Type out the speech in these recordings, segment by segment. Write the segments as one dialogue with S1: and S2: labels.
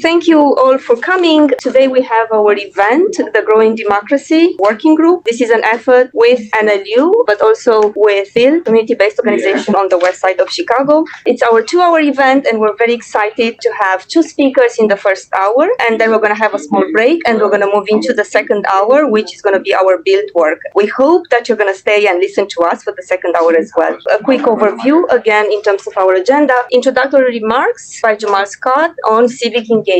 S1: Thank you all for coming. Today we have our event, the Growing Democracy Working Group. This is an effort with NLU, but also with BIL, community-based organization on the west side of Chicago. It's our 2-hour event, and we're very excited to have 2 speakers in the first hour, and then we're going to have a small break, and we're going to move into the second hour, which is going to be our build work. We hope that you're going to stay and listen to us for the second hour as well. A quick overview, again, in terms of our agenda. Introductory remarks by Jamal on civic engagement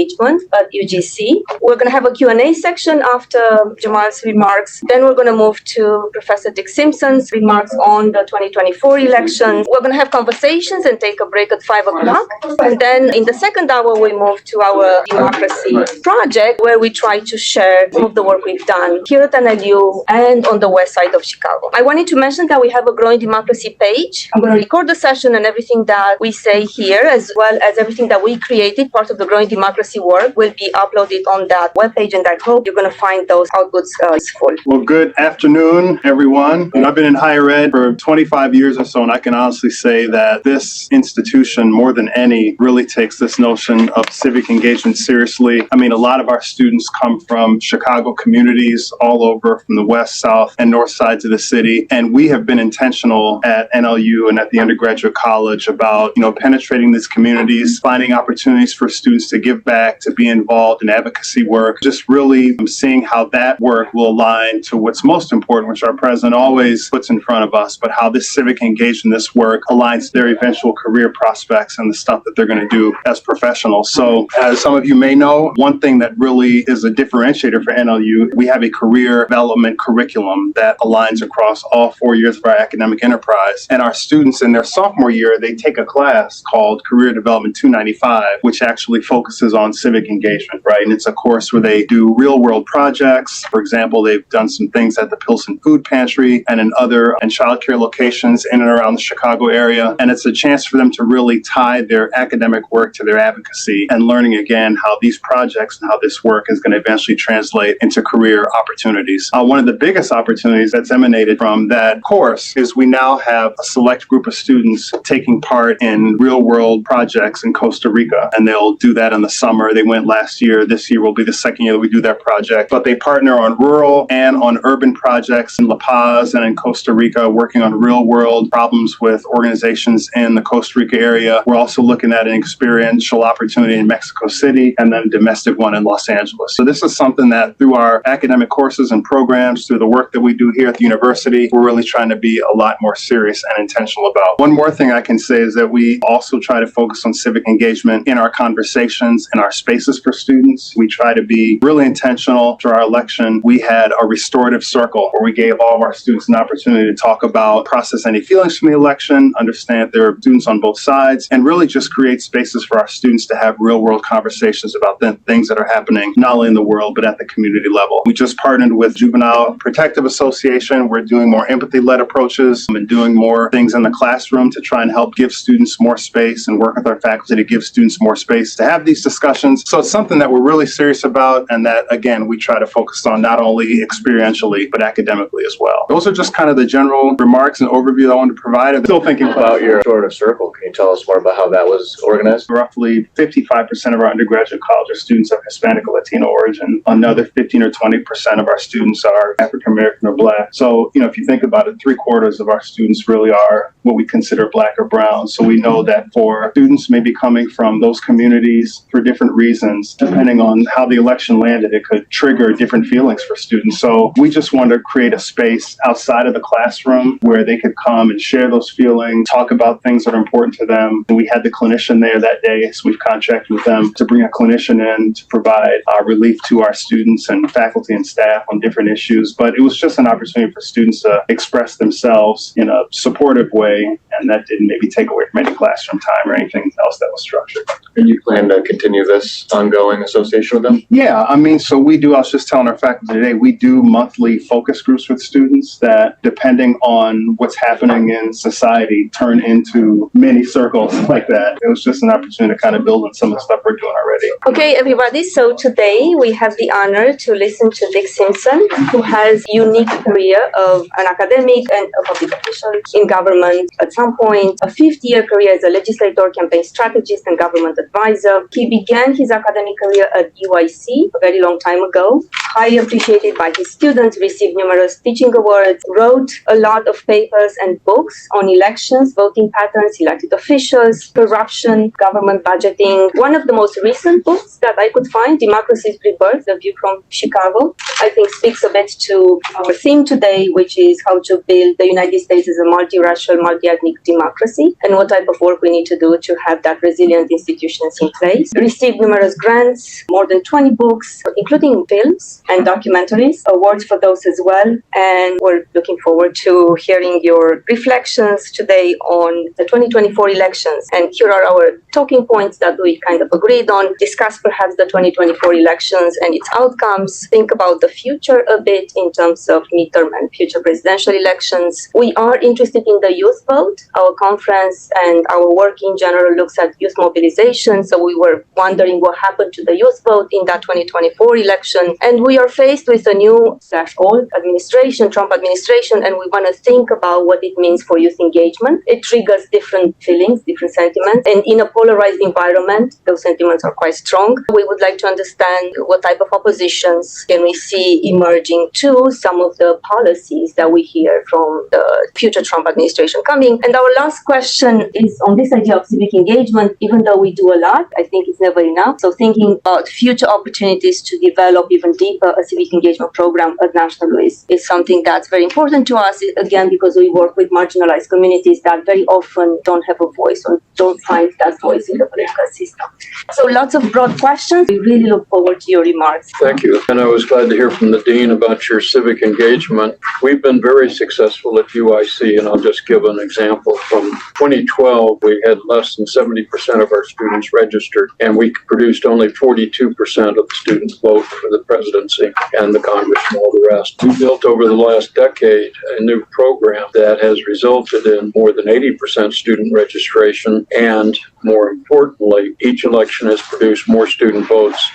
S1: at UGC. We're going to have a Q&A section after Jamal's remarks. Then we're going to move to Professor Dick Simpson's remarks on the 2024 elections. We're going to have conversations and take a break at 5 o'clock. And then in the second hour, we move to our democracy project, where we try to share some of the work we've done here at NLU and on the west side of Chicago. I wanted to mention that we have a Growing Democracy page. I'm going to record the session, and everything that we say here, as well as everything that we created, part of the Growing Democracy work, will be uploaded on that webpage, and I hope you're going to find those outputs useful.
S2: Well, good afternoon, everyone. I've been in higher ed for 25 years or so, and I can honestly say that this institution, more than any, really takes this notion of civic engagement seriously. I mean, a lot of our students come from Chicago communities all over, from the west, south, and north sides of the city, and we have been intentional at NLU and at the Undergraduate College about, penetrating these communities, finding opportunities for students to give back, to be involved in advocacy work, just really seeing how that work will align to what's most important, which our president always puts in front of us, but how this civic engagement, this work aligns to their eventual career prospects and the stuff that they're going to do as professionals. So as some of you may know, one thing that really is a differentiator for NLU, we have a career development curriculum that aligns across all 4 years of our academic enterprise. And our students in their sophomore year, they take a class called Career Development 295, which actually focuses on civic engagement, right? And it's a course where they do real world projects. For example, they've done some things at the Pilsen Food Pantry and in other and childcare locations in and around the Chicago area. And it's a chance for them to really tie their academic work to their advocacy and learning again how these projects and how this work is going to eventually translate into career opportunities. One of the biggest opportunities that's emanated from that course is we now have a select group of students taking part in real world projects in Costa Rica, and they'll do that in the summer. They went last year. This year will be the second year that we do that project. But they partner on rural and on urban projects in La Paz and in Costa Rica, working on real world problems with organizations in the Costa Rica area. We're also looking at an experiential opportunity in Mexico City and then a domestic one in Los Angeles. So this is something that through our academic courses and programs, through the work that we do here at the university, we're really trying to be a lot more serious and intentional about. One more thing I can say is that we also try to focus on civic engagement in our conversations, in our spaces for students. We try to be really intentional. After our election, we had a restorative circle where we gave all of our students an opportunity to talk about, process any feelings from the election, understand there are students on both sides, and really just create spaces for our students to have real world conversations about the things that are happening, not only in the world, but at the community level. We just partnered with Juvenile Protective Association. We're doing more empathy-led approaches and doing more things in the classroom to try and help give students more space and work with our faculty to give students more space to have these discussions. So it's something that we're really serious about, and that, again, we try to focus on not only experientially, but academically as well. Those are just kind of the general remarks and overview that I wanted to provide. I'm still thinking about
S3: your restorative circle. Can you tell us more about how that was organized?
S2: Roughly 55% of our undergraduate college are students of Hispanic or Latino origin. Another 15 or 20% of our students are African American or Black. So, if you think about it, 3/4 of our students really are what we consider Black or brown. So we know that for students maybe coming from those communities for different reasons, depending on how the election landed, it could trigger different feelings for students. So we just want to create a space outside of the classroom where they could come and share those feelings, talk about things that are important to them. And we had the clinician there that day, so we've contracted with them to bring a clinician in to provide relief to our students and faculty and staff on different issues. But it was just an opportunity for students to express themselves in a supportive way, and that didn't maybe take away from any classroom time or anything else that was structured.
S3: And you plan to continue this ongoing association with them?
S2: Yeah, so we do, I was just telling our faculty today, we do monthly focus groups with students that, depending on what's happening in society, turn into mini circles like that. It was just an opportunity to kind of build on some of the stuff we're doing already.
S1: Okay, everybody, so today we have the honor to listen to Dick Simpson, who has a unique career of an academic and a public official in government. At some point, a 50-year career as a legislator, campaign strategist, and government advisor. He began began his academic career at UIC a very long time ago, highly appreciated by his students, received numerous teaching awards, wrote a lot of papers and books on elections, voting patterns, elected officials, corruption, government budgeting. One of the most recent books that I could find, Democracy's Rebirth, A View from Chicago, I think speaks a bit to our theme today, which is how to build the United States as a multiracial, multi-ethnic democracy, and what type of work we need to do to have that resilient institutions in place. Received numerous grants, more than 20 books, including films and documentaries, awards for those as well. And we're looking forward to hearing your reflections today on the 2024 elections. And here are our talking points that we kind of agreed on. Discuss perhaps the 2024 elections and its outcomes. Think about the future a bit in terms of midterm and future presidential elections. We are interested in the youth vote. Our conference and our work in general looks at youth mobilization. So we were wondering what happened to the youth vote in that 2024 election. And we are faced with a new /old administration, Trump administration, and we want to think about what it means for youth engagement. It triggers different feelings, different sentiments. And in a polarized environment, those sentiments are quite strong. We would like to understand what type of oppositions can we see emerging to some of the policies that we hear from the future Trump administration coming. And our last question is on this idea of civic engagement. Even though we do a lot, I think it's never enough. So thinking about future opportunities to develop even deeper a civic engagement program at national is something that's very important to us, again, because we work with marginalized communities that very often don't have a voice or don't find that voice in the political system. So lots of broad questions. We really look forward to your remarks.
S4: Thank you. And I was glad to hear from the Dean about your civic engagement. We've been very successful at UIC, and I'll just give an example. From 2012, we had less than 70% of our students registered, and we produced only 42% of the students vote for the presidency and the Congress and all the rest. We built over the last decade a new program that has resulted in more than 80% student registration, and more importantly, each election has produced more student votes.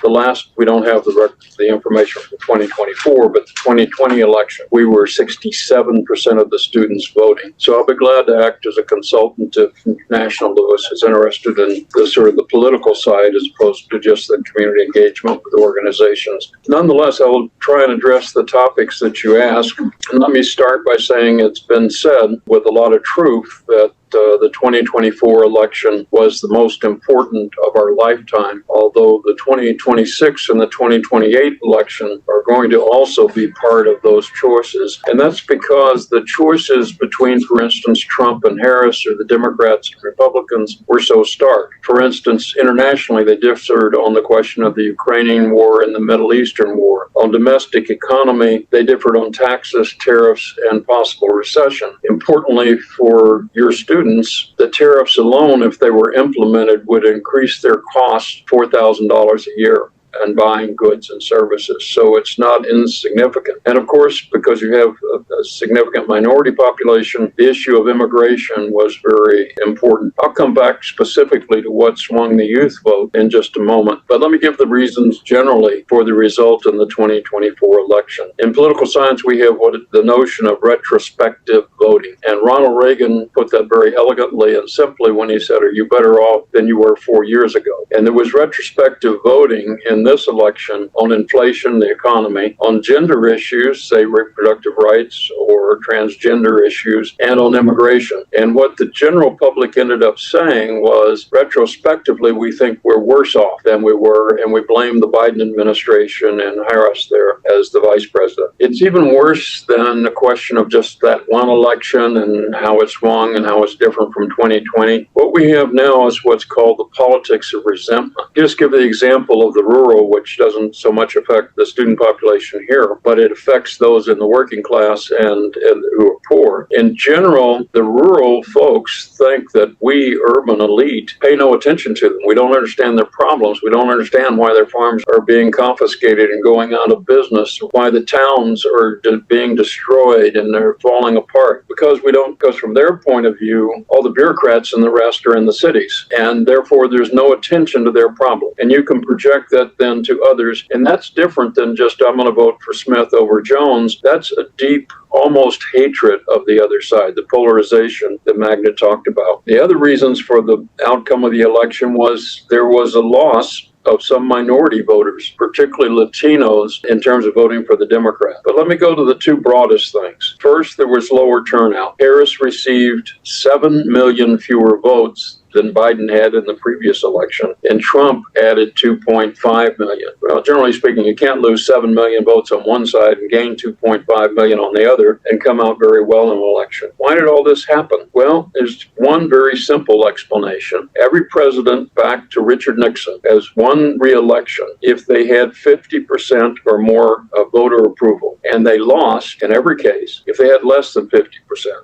S4: We don't have the information from 2024, but the 2020 election, we were 67% of the students voting. So I'll be glad to act as a consultant if National Louis is interested in the sort of the political side as opposed to just the community engagement with organizations. Nonetheless, I will try and address the topics that you ask. And let me start by saying it's been said with a lot of truth that the 2024 election was the most important of our lifetime, although the 2026 and the 2028 election are going to also be part of those choices. And that's because the choices between, for instance, Trump and Harris or the Democrats and Republicans were so stark. For instance, internationally, they differed on the question of the Ukrainian war and the Middle Eastern war. On domestic economy, they differed on taxes, tariffs, and possible recession. Importantly, for your students, the tariffs alone, if they were implemented, would increase their costs $4,000 a year and buying goods and services. So it's not insignificant. And of course, because you have a significant minority population, the issue of immigration was very important. I'll come back specifically to what swung the youth vote in just a moment. But let me give the reasons generally for the result in the 2024 election. In political science, we have the notion of retrospective voting. And Ronald Reagan put that very elegantly and simply when he said, "Are you better off than you were 4 years ago?" And there was retrospective voting in this election on inflation, the economy, on gender issues, say reproductive rights or transgender issues, and on immigration. And what the general public ended up saying was, retrospectively, we think we're worse off than we were, and we blame the Biden administration and Harris there as the vice president. It's even worse than the question of just that one election and how it swung and how it's different from 2020. What we have now is what's called the politics of resentment. Just give the example of the rural, which doesn't so much affect the student population here, but it affects those in the working class and who are poor. In general, the rural folks think that we, urban elite, pay no attention to them. We don't understand their problems. We don't understand why their farms are being confiscated and going out of business, why the towns are being destroyed and they're falling apart. Because from their point of view, all the bureaucrats and the rest are in the cities, and therefore there's no attention to their problem. And you can project that then to others, and that's different than just I'm going to vote for Smith over Jones. That's a deep, almost hatred of the other side, the polarization that Magda talked about. The other reasons for the outcome of the election was there was a loss of some minority voters, particularly Latinos, in terms of voting for the Democrat. But let me go to the two broadest things. First, there was lower turnout. Harris received 7 million fewer votes than Biden had in the previous election, and Trump added 2.5 million. Well, generally speaking, you can't lose 7 million votes on one side and gain 2.5 million on the other and come out very well in an election. Why did all this happen? Well, there's one very simple explanation. Every president back to Richard Nixon has won re-election if they had 50% or more of voter approval, and they lost in every case if they had less than 50%.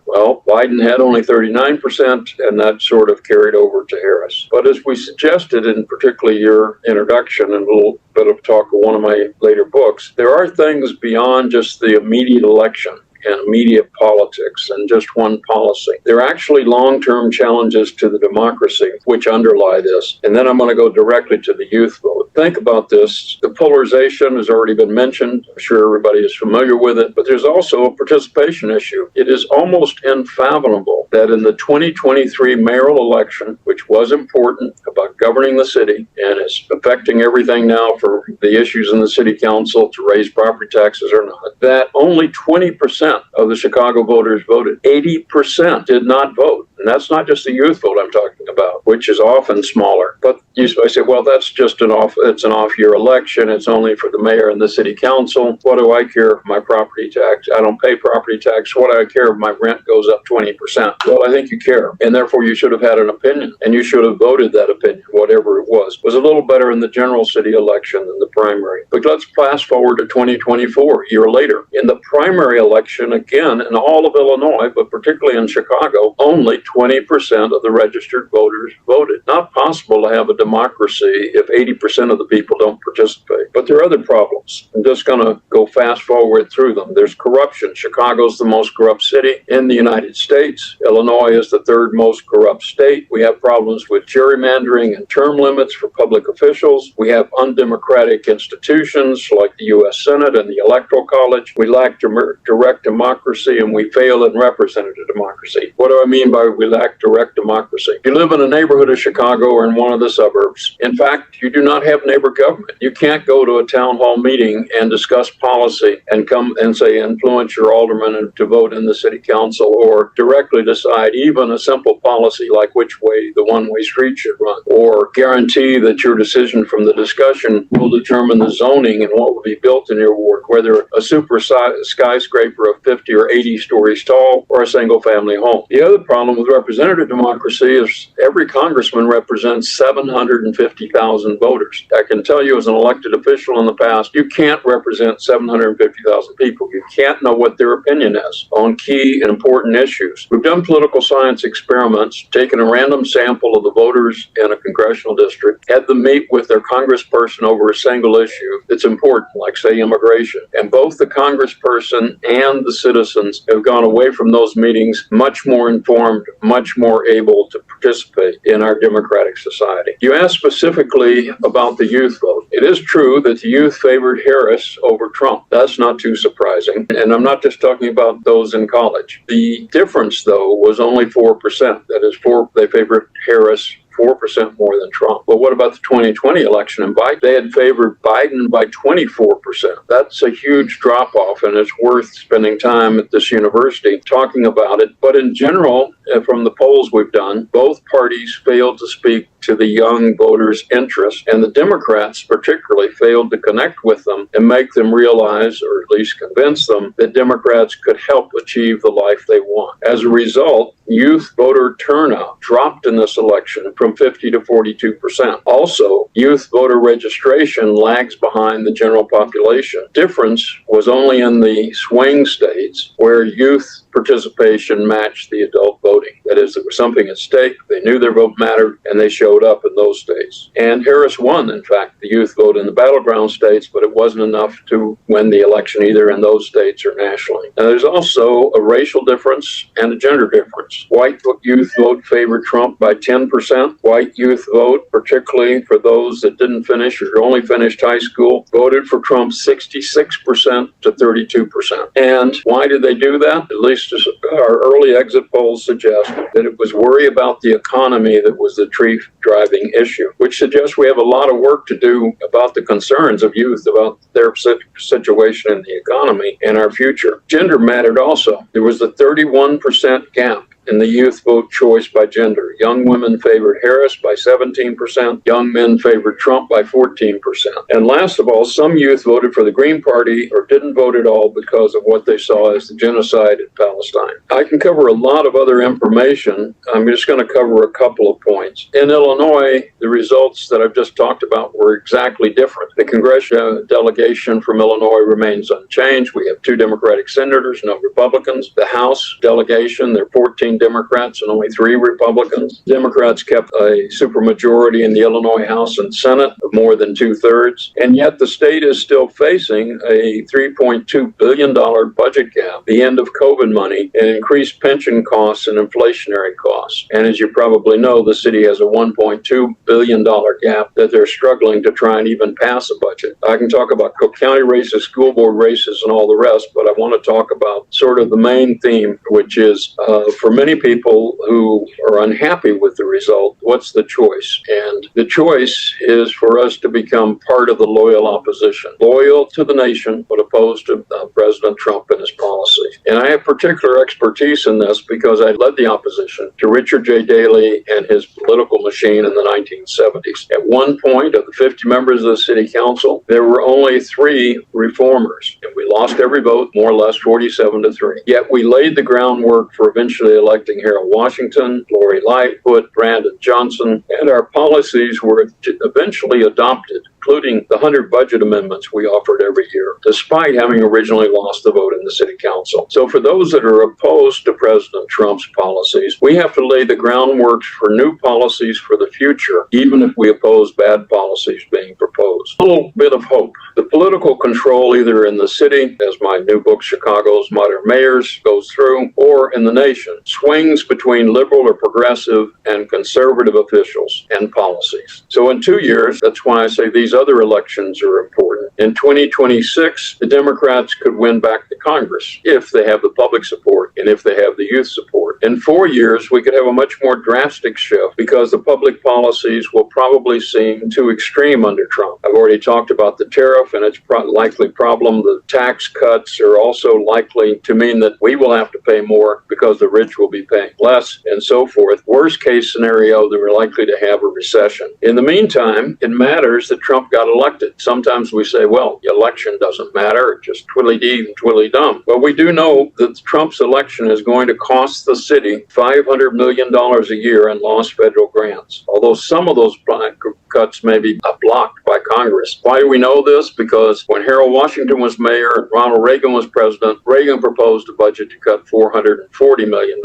S4: Well, Biden had only 39%, and that sort of carried over to Harris. But as we suggested in particularly your introduction and a little bit of talk of one of my later books, there are things beyond just the immediate election and immediate politics and just one policy. There are actually long-term challenges to the democracy which underlie this. And then I'm going to go directly to the youth vote. Think about this. The polarization has already been mentioned. I'm sure everybody is familiar with it, but there's also a participation issue. It is almost unfathomable that in the 2023 mayoral election, which was important about governing the city and is affecting everything now for the issues in the city council to raise property taxes or not, that only 20% of the Chicago voters voted. 80% did not vote. And that's not just the youth vote I'm talking about, which is often smaller. But I say, well, that's just it's an off-year election. It's only for the mayor and the city council. What do I care if my property tax? I don't pay property tax. What do I care if my rent goes up 20%? Well, I think you care. And therefore, you should have had an opinion. And you should have voted that opinion, whatever it was. It was a little better in the general city election than the primary. But let's fast forward to 2024, a year later. In the primary election, again, in all of Illinois, but particularly in Chicago, only 20% of the registered voters voted. Not possible to have a democracy if 80% of the people don't participate. But there are other problems. I'm just going to go fast forward through them. There's corruption. Chicago's the most corrupt city in the United States. Illinois is the third most corrupt state. We have problems with gerrymandering and term limits for public officials. We have undemocratic institutions like the U.S. Senate and the Electoral College. We lack direct democracy, and we fail in representative democracy. What do I mean by we lack direct democracy? You live in a neighborhood of Chicago or in one of the suburbs. In fact, you do not have neighbor government. You can't go to a town hall meeting and discuss policy and come and say influence your alderman to vote in the city council or directly decide even a simple policy like which way the one-way street should run, or guarantee that your decision from the discussion will determine the zoning and what will be built in your ward, whether a super skyscraper of 50 or 80 stories tall or a single family home. The other problem with representative democracy is every congressman represents 750,000 voters. I can tell you as an elected official in the past, you can't represent 750,000 people. You can't know what their opinion is on key and important issues. We've done political science experiments, taken a random sample of the voters in a congressional district, had them meet with their congressperson over a single issue that's important, like say immigration. And both the congressperson and the citizens have gone away from those meetings much more informed, much more able to participate in our democratic society. You asked specifically about the youth vote. It is true that the youth favored Harris over Trump. That's not too surprising. And I'm not just talking about those in college. The difference, though, was only 4%. That is, they favored Harris 4% more than Trump. But what about the 2020 election in Biden? They had favored Biden by 24%. That's a huge drop-off, and it's worth spending time at this university talking about it. But in general, from the polls we've done, both parties failed to speak to the young voters' interests, and the Democrats particularly failed to connect with them and make them realize, or at least convince them, that Democrats could help achieve the life they want. As a result, youth voter turnout dropped in this election from 50 to 42%. Also, youth voter registration lags behind the general population. Difference was only in the swing states where youth participation matched the adult voting. That is, there was something at stake, they knew their vote mattered, and they showed up in those states. And Harris won, in fact, the youth vote in the battleground states, but it wasn't enough to win the election either in those states or nationally. Now, there's also a racial difference and a gender difference. White youth vote favored Trump by 10%. White youth vote, particularly for those that didn't finish or only finished high school, voted for Trump 66% to 32%. And why did they do that? At least our early exit polls suggest that it was worry about the economy that was the chief driving issue, which suggests we have a lot of work to do about the concerns of youth about their situation in the economy and our future. Gender mattered also. There was a 31% gap in the youth vote choice by gender. Young women favored Harris by 17%. Young men favored Trump by 14%. And last of all, some youth voted for the Green Party or didn't vote at all because of what they saw as the genocide in Palestine. I can cover a lot of other information. I'm just going to cover a couple of points. In Illinois, the results that I've just talked about were exactly different. The congressional delegation from Illinois remains unchanged. We have 2 Democratic senators, no Republicans. The House delegation, there are 14 Democrats and only 3 Republicans. Democrats kept a supermajority in the Illinois House and Senate of more than 2/3, and yet the state is still facing a $3.2 billion budget gap, the end of COVID money, and increased pension costs and inflationary costs. And as you probably know, the city has a $1.2 billion gap that they're struggling to try and even pass a budget. I can talk about Cook County races, school board races, and all the rest, but I want to talk about sort of the main theme, which is for many people who are unhappy with the result, what's the choice? And the choice is for us to become part of the loyal opposition, loyal to the nation, but opposed to President Trump and his policies. And I have particular expertise in this because I led the opposition to Richard J. Daley and his political machine in the 1970s. At one point, of the 50 members of the city council, there were only 3 reformers, and we lost every vote, more or less 47-3. Yet we laid the groundwork for eventually electing Harold Washington, Lori Lightfoot, Brandon Johnson, and our policies were eventually adopted, including the 100 budget amendments we offered every year, despite having originally lost the vote in the city council. So for those that are opposed to President Trump's policies, we have to lay the groundwork for new policies for the future, even if we oppose bad policies being proposed. A little bit of hope. The political control, either in the city, as my new book, Chicago's Modern Mayors, goes through, or in the nation, swings between liberal or progressive and conservative officials and policies. So in 2 years, that's why I say these other elections are important. In 2026, the Democrats could win back the Congress if they have the public support and if they have the youth support. In 4 years, we could have a much more drastic shift because the public policies will probably seem too extreme under Trump. I've already talked about the tariff and its likely problem. The tax cuts are also likely to mean that we will have to pay more because the rich will be paying less and so forth. Worst case scenario, that we're likely to have a recession. In the meantime, it matters that Trump got elected. Sometimes we say, well, the election doesn't matter, it's just twiddly-dee and twiddly-dum. But we do know that Trump's election is going to cost the city $500 million a year in lost federal grants, although some of those cuts may be blocked by Congress. Why do we know this? Because when Harold Washington was mayor and Ronald Reagan was president, Reagan proposed a budget to cut $440 million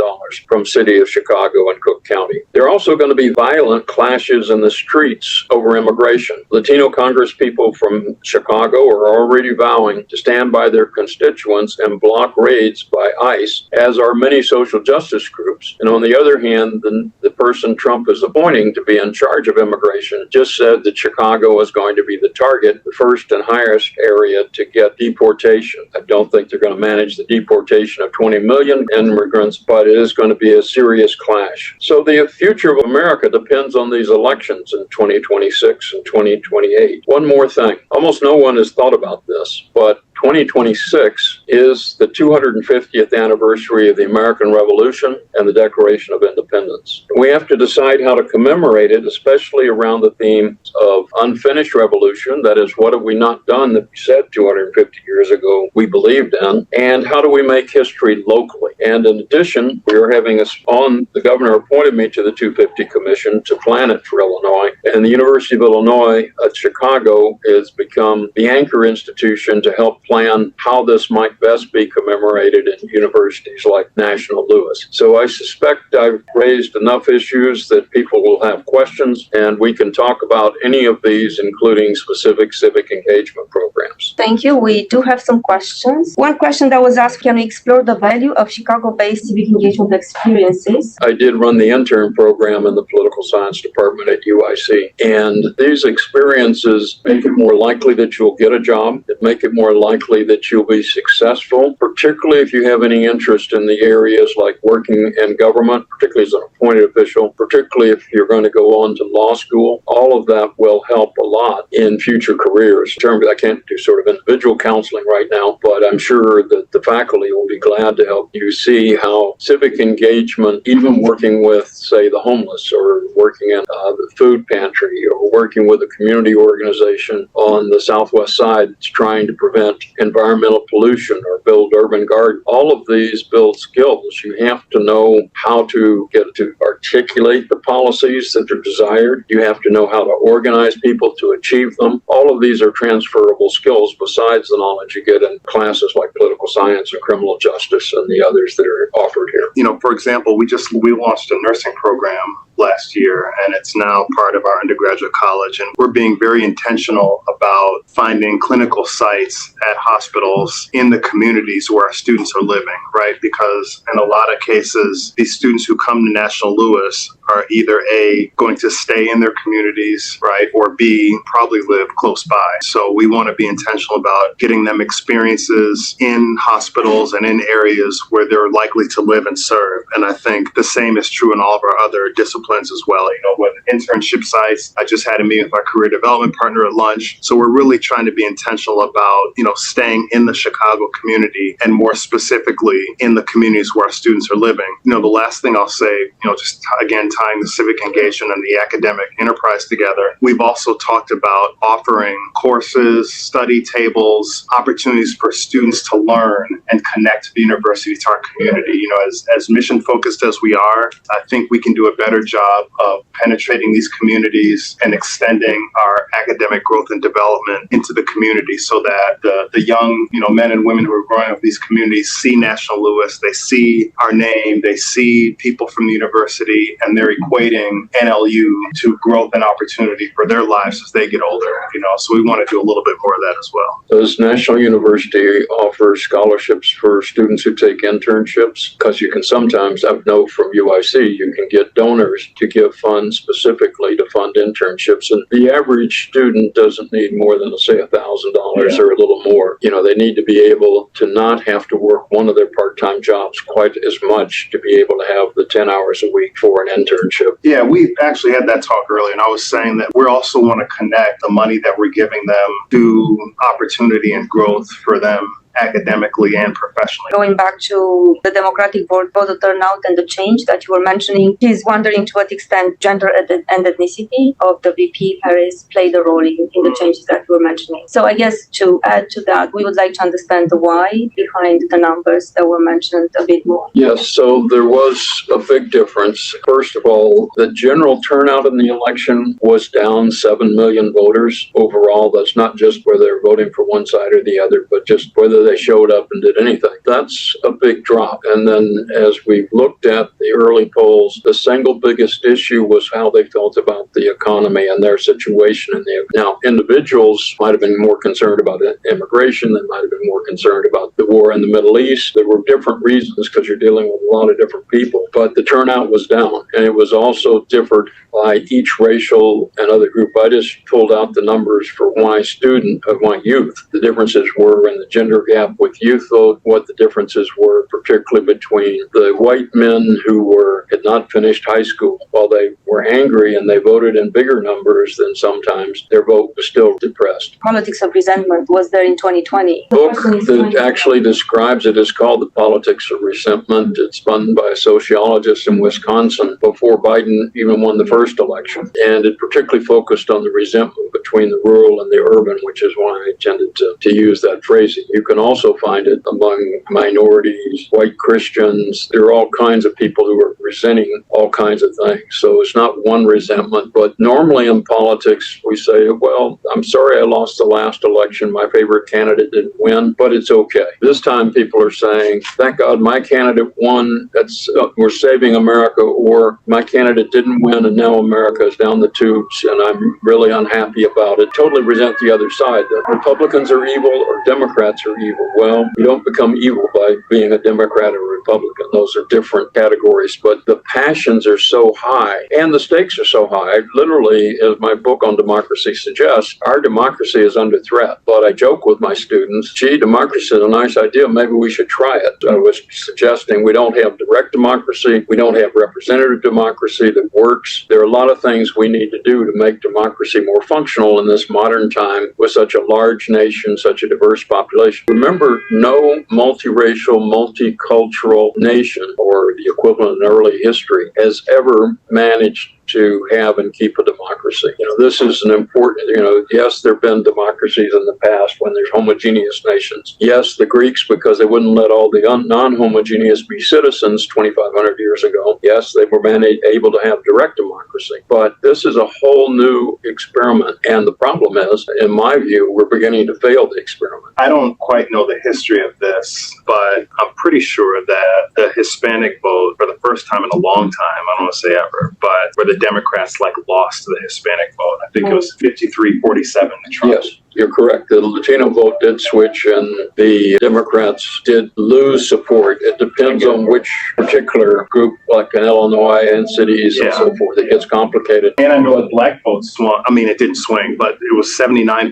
S4: from city of Chicago and Cook County. There are also going to be violent clashes in the streets over immigration. Latino congresspeople from Chicago are already vowing to stand by their constituents and block raids by ICE, as are many social justice groups. And on the other hand, the person Trump is appointing to be in charge of immigration just said that Chicago is going to be the target, the first and highest area to get deportation. I don't think they're going to manage the deportation of 20 million immigrants, but it is going to be a serious clash. So the future of America depends on these elections in 2026 and 2028. One more thing. Almost no one has thought about this, but 2026 is the 250th anniversary of the American Revolution and the Declaration of Independence. We have to decide how to commemorate it, especially around the theme of unfinished revolution. That is, what have we not done that we said 250 years ago we believed in? And how do we make history locally? And in addition, we are having the governor appointed me to the 250 Commission to plan it for Illinois. And the University of Illinois at Chicago has become the anchor institution to help plan how this might best be commemorated in universities like National Louis. So I suspect I've raised enough issues that people will have questions, and we can talk about any of these, including specific civic engagement programs.
S1: Thank you. We do have some questions. One question that was asked, can we explore the value of Chicago-based civic engagement experiences?
S4: I did run the intern program in the political science department at UIC. community. And these experiences make it more likely that you'll get a job. It make it more likely that you'll be successful, particularly if you have any interest in the areas like working in government, particularly as an appointed official, particularly if you're going to go on to law school. All of that will help a lot in future careers. In terms of, I can't do sort of individual counseling right now, but I'm sure that the faculty will be glad to help you see how civic engagement, even working with, say, the homeless, or working in the food pantry, or working with a community organization on the southwest side that's trying to prevent environmental pollution or build urban gardens. All of these build skills. You have to know how to get to articulate the policies that are desired. You have to know how to organize people to achieve them. All of these are transferable skills besides the knowledge you get in classes like political science and criminal justice and the others that are offered here.
S2: You know, for example, we launched a nursing program last year, and it's now part of our undergraduate college. And we're being very intentional about finding clinical sites at hospitals in the communities where our students are living, right? Because in a lot of cases, these students who come to National Louis are either A, going to stay in their communities, right? Or B, probably live close by. So we want to be intentional about getting them experiences in hospitals and in areas where they're likely to live and serve. And I think the same is true in all of our other disciplines as well. You know, with internship sites, I just had a meeting with my career development partner at lunch. So we're really trying to be intentional about, you know, staying in the Chicago community, and more specifically in the communities where our students are living. You know, the last thing I'll say, you know, just again, tying the civic engagement and the academic enterprise together, we've also talked about offering courses, study tables, opportunities for students to learn and connect the university to our community. You know, as mission focused as we are, I think we can do a better job of penetrating these communities and extending our academic growth and development into the community, so that the young, you know, men and women who are growing up in these communities see National Louis, they see our name, they see people from the university, and they're equating NLU to growth and opportunity for their lives as they get older, you know, so we want to do a little bit more of that as well.
S4: Does National University offer scholarships for students who take internships? Because you can sometimes, I know from UIC, you can get donors to give funds specifically to fund internships. And the average student doesn't need more than, say, $1,000 or a little more. You know, they need to be able to not have to work one of their part-time jobs quite as much to be able to have the 10 hours a week for an internship.
S2: Yeah, we actually had that talk earlier, and I was saying that we also want to connect the money that we're giving them to opportunity and growth for them academically and professionally.
S1: Going back to the Democratic voter turnout and the change that you were mentioning, he's wondering to what extent gender and ethnicity of the VP Harris played a role in the changes that you were mentioning. So I guess to add to that, we would like to understand the why behind the numbers that were mentioned a bit more.
S4: Yes, so there was a big difference. First of all, the general turnout in the election was down 7 million voters overall. That's not just whether they're voting for one side or the other, but just whether they showed up and did anything. That's a big drop. And then as we looked at the early polls, the single biggest issue was how they felt about the economy and their situation. Now, individuals might have been more concerned about immigration. They might have been more concerned about the war in the Middle East. There were different reasons because you're dealing with a lot of different people. But the turnout was down. And it was also differed by each racial and other group. I just pulled out the numbers for my youth. The differences were in the gender gap with youth vote, what the differences were, particularly between the white men who had not finished high school. While they were angry and they voted in bigger numbers, then sometimes their vote was still depressed.
S1: Politics of Resentment was there in 2020.
S4: The book that actually describes it is called The Politics of Resentment. It's spun by a sociologist in Wisconsin before Biden even won the first election. And it particularly focused on the resentment between the rural and the urban, which is why I tended to use that phrasing. You can also find it among minorities, white Christians. There are all kinds of people who are resenting all kinds of things. So it's not one resentment, but normally in politics, we say, well, I'm sorry I lost the last election. My favorite candidate didn't win, but it's okay. This time people are saying, thank God my candidate won. We're saving America, or my candidate didn't win and now now America is down the tubes, and I'm really unhappy about it. Totally resent the other side, that Republicans are evil or Democrats are evil. Well, you don't become evil by being a Democrat or a Republican. Those are different categories, but the passions are so high and the stakes are so high. Literally, as my book on democracy suggests, our democracy is under threat. But I joke with my students, gee, democracy is a nice idea. Maybe we should try it. I was suggesting we don't have direct democracy. We don't have representative democracy that works. There are a lot of things we need to do to make democracy more functional in this modern time with such a large nation, such a diverse population. Remember, no multiracial, multicultural nation, or the equivalent in early history, has ever managed to have and keep a democracy. This is an important, yes, there have been democracies in the past when there's homogeneous nations. Yes, the Greeks, because they wouldn't let all the non-homogeneous be citizens 2,500 years ago. Yes, they were able to have direct democracy. But this is a whole new experiment. And the problem is, in my view, we're beginning to fail the experiment.
S2: I don't quite know the history of this, but I'm pretty sure that the Hispanic vote, for the first time in a long time, I don't want to say ever, but where the Democrats lost to the Hispanic vote. I think it was 53-47 to Trump.
S4: Yes. You're correct. The Latino vote did switch and the Democrats did lose support. It depends on which particular group, like in Illinois and cities and so forth. It gets complicated.
S2: And I know the black vote swung. I mean, it didn't swing, but it was 79%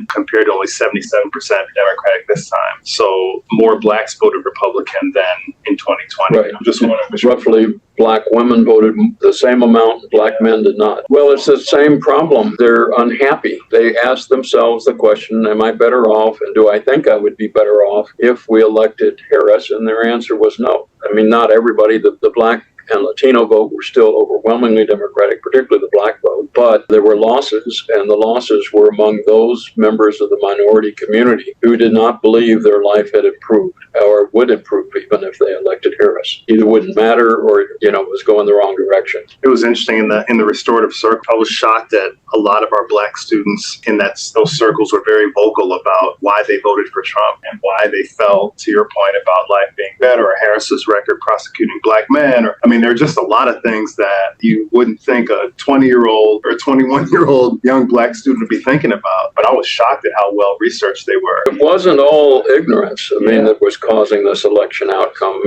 S2: compared to only 77% Democratic this time. So more blacks voted Republican than in 2020.
S4: Right.
S2: I'm just wondering.
S4: Roughly black women voted the same amount, black men did not. Well, it's the same problem. They're unhappy. They ask themselves the question, am I better off, and do I think I would be better off if we elected Harris? And their answer was no. I mean, not everybody. The black and Latino vote were still overwhelmingly Democratic, particularly the black vote. But there were losses, and the losses were among those members of the minority community who did not believe their life had improved or would improve even if they elected Harris. Either wouldn't matter or, was going the wrong direction.
S2: It was interesting in the restorative circle. I was shocked that a lot of our black students in those circles were very vocal about why they voted for Trump and why they felt, to your point, about life being better, or Harris's record prosecuting black men. There are just a lot of things that you wouldn't think a 20-year-old or 21-year-old young black student would be thinking about. But I was shocked at how well researched they were.
S4: It wasn't all ignorance, that was causing this election outcome.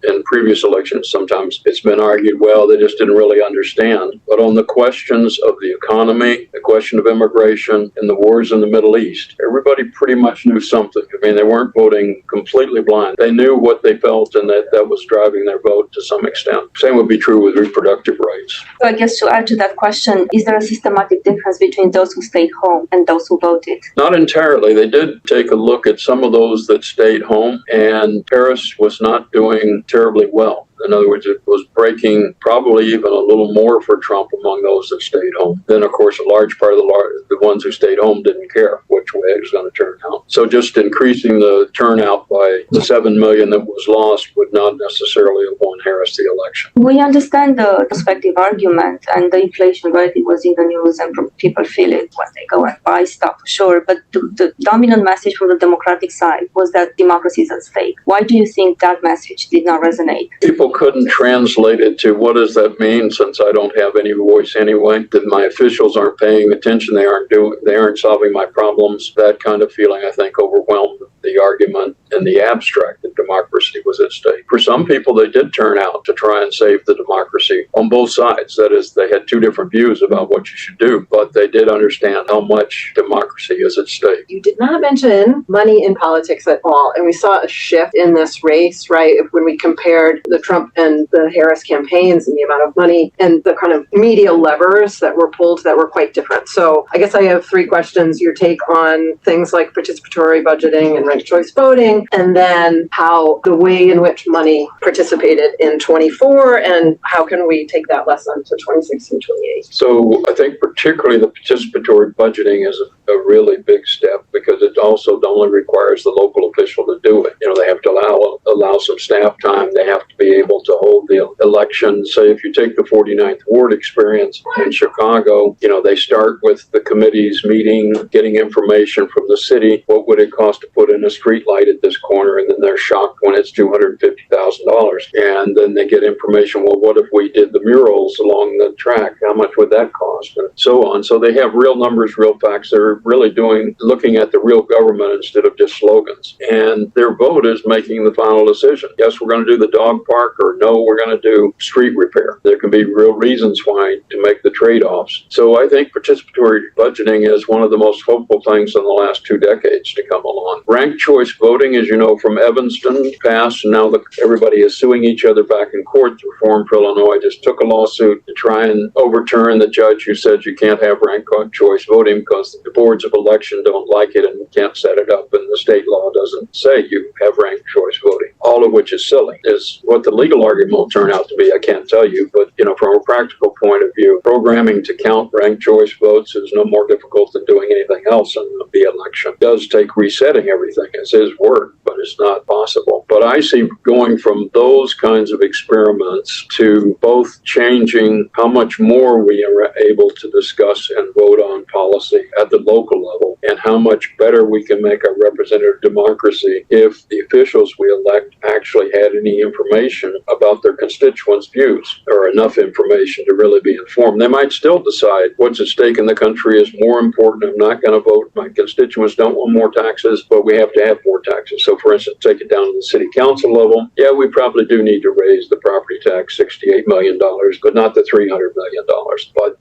S4: In previous elections, sometimes it's been argued, well, they just didn't really understand. But on the questions of the economy, the question of immigration, and the wars in the Middle East, everybody pretty much knew something. They weren't voting completely blind. They knew what they felt, and that was driving their vote to some extent. Same would be true with reproductive rights.
S1: So I guess to add to that question, is there a systematic difference between those who stayed home and those who voted?
S4: Not entirely. They did take a look at some of those that stayed home, and Harris was not doing terribly well. In other words, it was breaking probably even a little more for Trump among those that stayed home. Then, of course, a large part of the ones who stayed home didn't care which way it was going to turn out. So just increasing the turnout by the 7 million that was lost would not necessarily have won Harris the election.
S1: We understand the prospective argument and the inflation, right? It was in the news and people feel it when they go and buy stuff, sure. But the dominant message from the Democratic side was that democracy is at stake. Why do you think that message did not resonate?
S4: People couldn't translate it to what does that mean, since I don't have any voice anyway, that my officials aren't paying attention, they aren't solving my problems. That kind of feeling, I think, overwhelmed the argument in the abstract that democracy was at stake. For some people, they did turn out to try and save the democracy on both sides. That is, they had two different views about what you should do, but they did understand how much democracy is at stake.
S5: You did not mention money in politics at all, and we saw a shift in this race, right? When we compared the Trump and the Harris campaigns and the amount of money and the kind of media levers that were pulled that were quite different. So I guess I have three questions. Your take on things like participatory budgeting and ranked choice voting, and then how the way in which money participated in 24, and how can we take that lesson to 26 and 28?
S4: So I think particularly the participatory budgeting is a really big step, because it also only requires the local official to do it. They have to allow some staff time. They have to be able to hold the election. Say if you take the 49th Ward experience in Chicago, they start with the committees meeting, getting information from the city. What would it cost to put in a street light at this corner? And then they're shocked when it's $250,000. And then they get information, well, what if we did the murals along the track? How much would that cost? And so on. So they have real numbers, real facts. They're really looking at the real government instead of just slogans. And their vote is making the final decision. Yes, we're going to do the dog park, or no, we're going to do street repair. There can be real reasons why to make the trade-offs. So I think participatory budgeting is one of the most hopeful things in the last 2 decades to come along. Ranked choice voting, as you know, from Evanston passed, and now everybody is suing each other back in court. The Reform for Illinois just took a lawsuit to try and overturn the judge who said you can't have ranked choice voting because the boards of election don't like it and can't set it up, and the state law doesn't say you have ranked choice voting, all of which is silly. Is what the legal argument will turn out to be, I can't tell you, but from a practical point of view, programming to count ranked choice votes is no more difficult than doing anything else in the election. It does take resetting everything as his work, but it's not possible. But I see going from those kinds of experiments to both changing how much more we are able to discuss and vote on policy at the local level, and how much better we can make our representative democracy if the officials we elect actually had any information about their constituents' views, or enough information to really be informed. They might still decide what's at stake in the country is more important. I'm not going to vote. My constituents don't want more taxes, but we have to have more taxes. So, for instance, take it down to the city council level. Yeah, we probably do need to raise the property tax $68 million, but not the $300 million.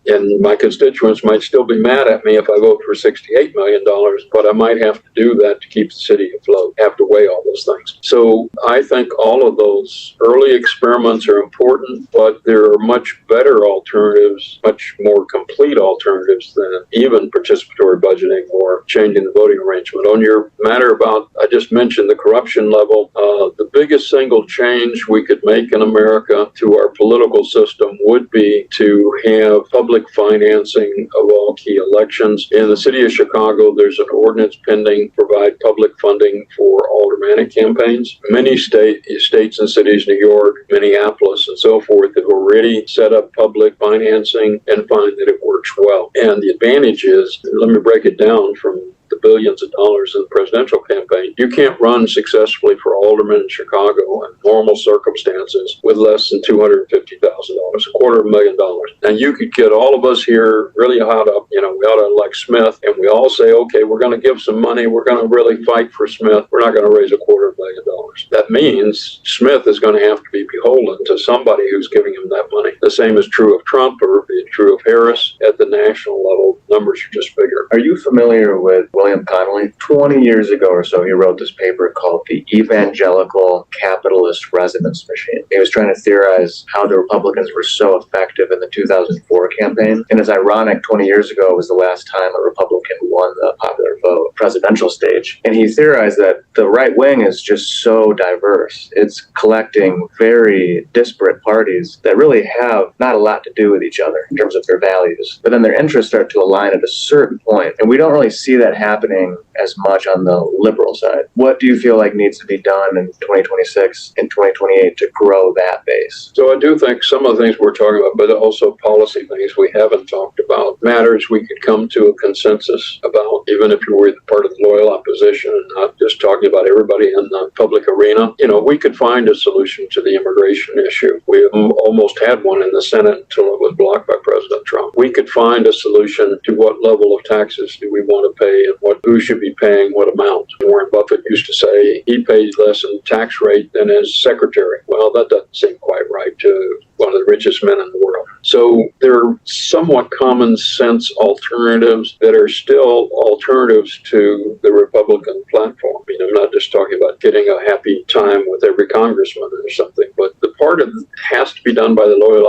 S4: And my constituents might still be mad at me if I vote for $68 million, but I might have to do that to keep the city afloat. I have to weigh all those things. So I think all of those early experiments are important, but there are much better alternatives, much more complete alternatives than even participatory budgeting or changing the voting arrangement. On your matter about, I just mentioned the corruption level, the biggest single change we could make in America to our political system would be to have public financing of all key elections. In the city of Chicago, there's an ordinance pending to provide public funding for aldermanic campaigns. Many states and cities, New York, Minneapolis, and so forth, have already set up public financing and find that it works well. And the advantage is, let me break it down from the billions of dollars in the presidential campaign. You can't run successfully for alderman in Chicago in normal circumstances with less than $250,000, $250,000. And you could get all of us here really hot up, we ought to elect Smith, and we all say, okay, we're going to give some money, we're going to really fight for Smith, we're not going to raise $250,000. That means Smith is going to have to be beholden to somebody who's giving him that money. The same is true of Trump, or true of Harris. At the national level, numbers are just bigger.
S3: Are you familiar with William Connolly? 20 years ago or so, he wrote this paper called The Evangelical Capitalist Residence Machine. He was trying to theorize how the Republicans were so effective in the 2004 campaign. And it's ironic, 20 years ago was the last time a Republican won the popular vote, presidential stage. And he theorized that the right wing is just so diverse. It's collecting very disparate parties that really have not a lot to do with each other in terms of their values. But then their interests start to align at a certain point. And we don't really see that happening as much on the liberal side. What do you feel like needs to be done in 2026 and 2028 to grow that base?
S4: So I do think some of the things we're talking about, but also policy things we haven't talked about, matters we could come to a consensus about, even if you were part of the loyal opposition and not just talking about everybody in the public arena. We could find a solution to the immigration issue. We almost had one in the Senate until it was blocked by President Trump. We could find a solution to what level of taxes do we want to pay and who should be paying what amount. Warren Buffett used to say he pays less in tax rate than his secretary. Well, that doesn't seem quite right to one of the richest men in the world. So there are somewhat common sense alternatives that are still alternatives to the Republican platform. I'm not just talking about getting a happy time with every congressman or something, but the part of it has to be done by the loyal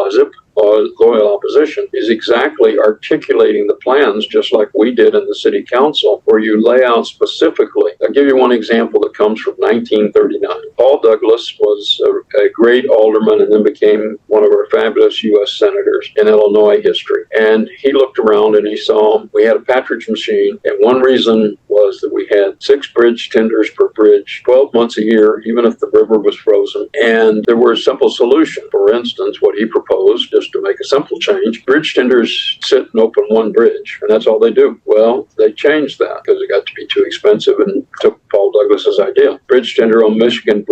S4: opposition is exactly articulating the plans, just like we did in the city council, where you lay out specifically. I'll give you one example that comes from 1939. Paul Douglas was a great alderman and then became one of our fabulous U.S. senators in Illinois history. And he looked around and he saw we had a patronage machine, and one reason was that we had 6 bridge tenders per bridge, 12 months a year, even if the river was frozen. And there were a simple solution. For instance, what he proposed, just to make a simple change, bridge tenders sit and open one bridge, and that's all they do. Well, they changed that because it got to be too expensive, and it took Paul Douglas Douglas's idea. Bridge tender on Michigan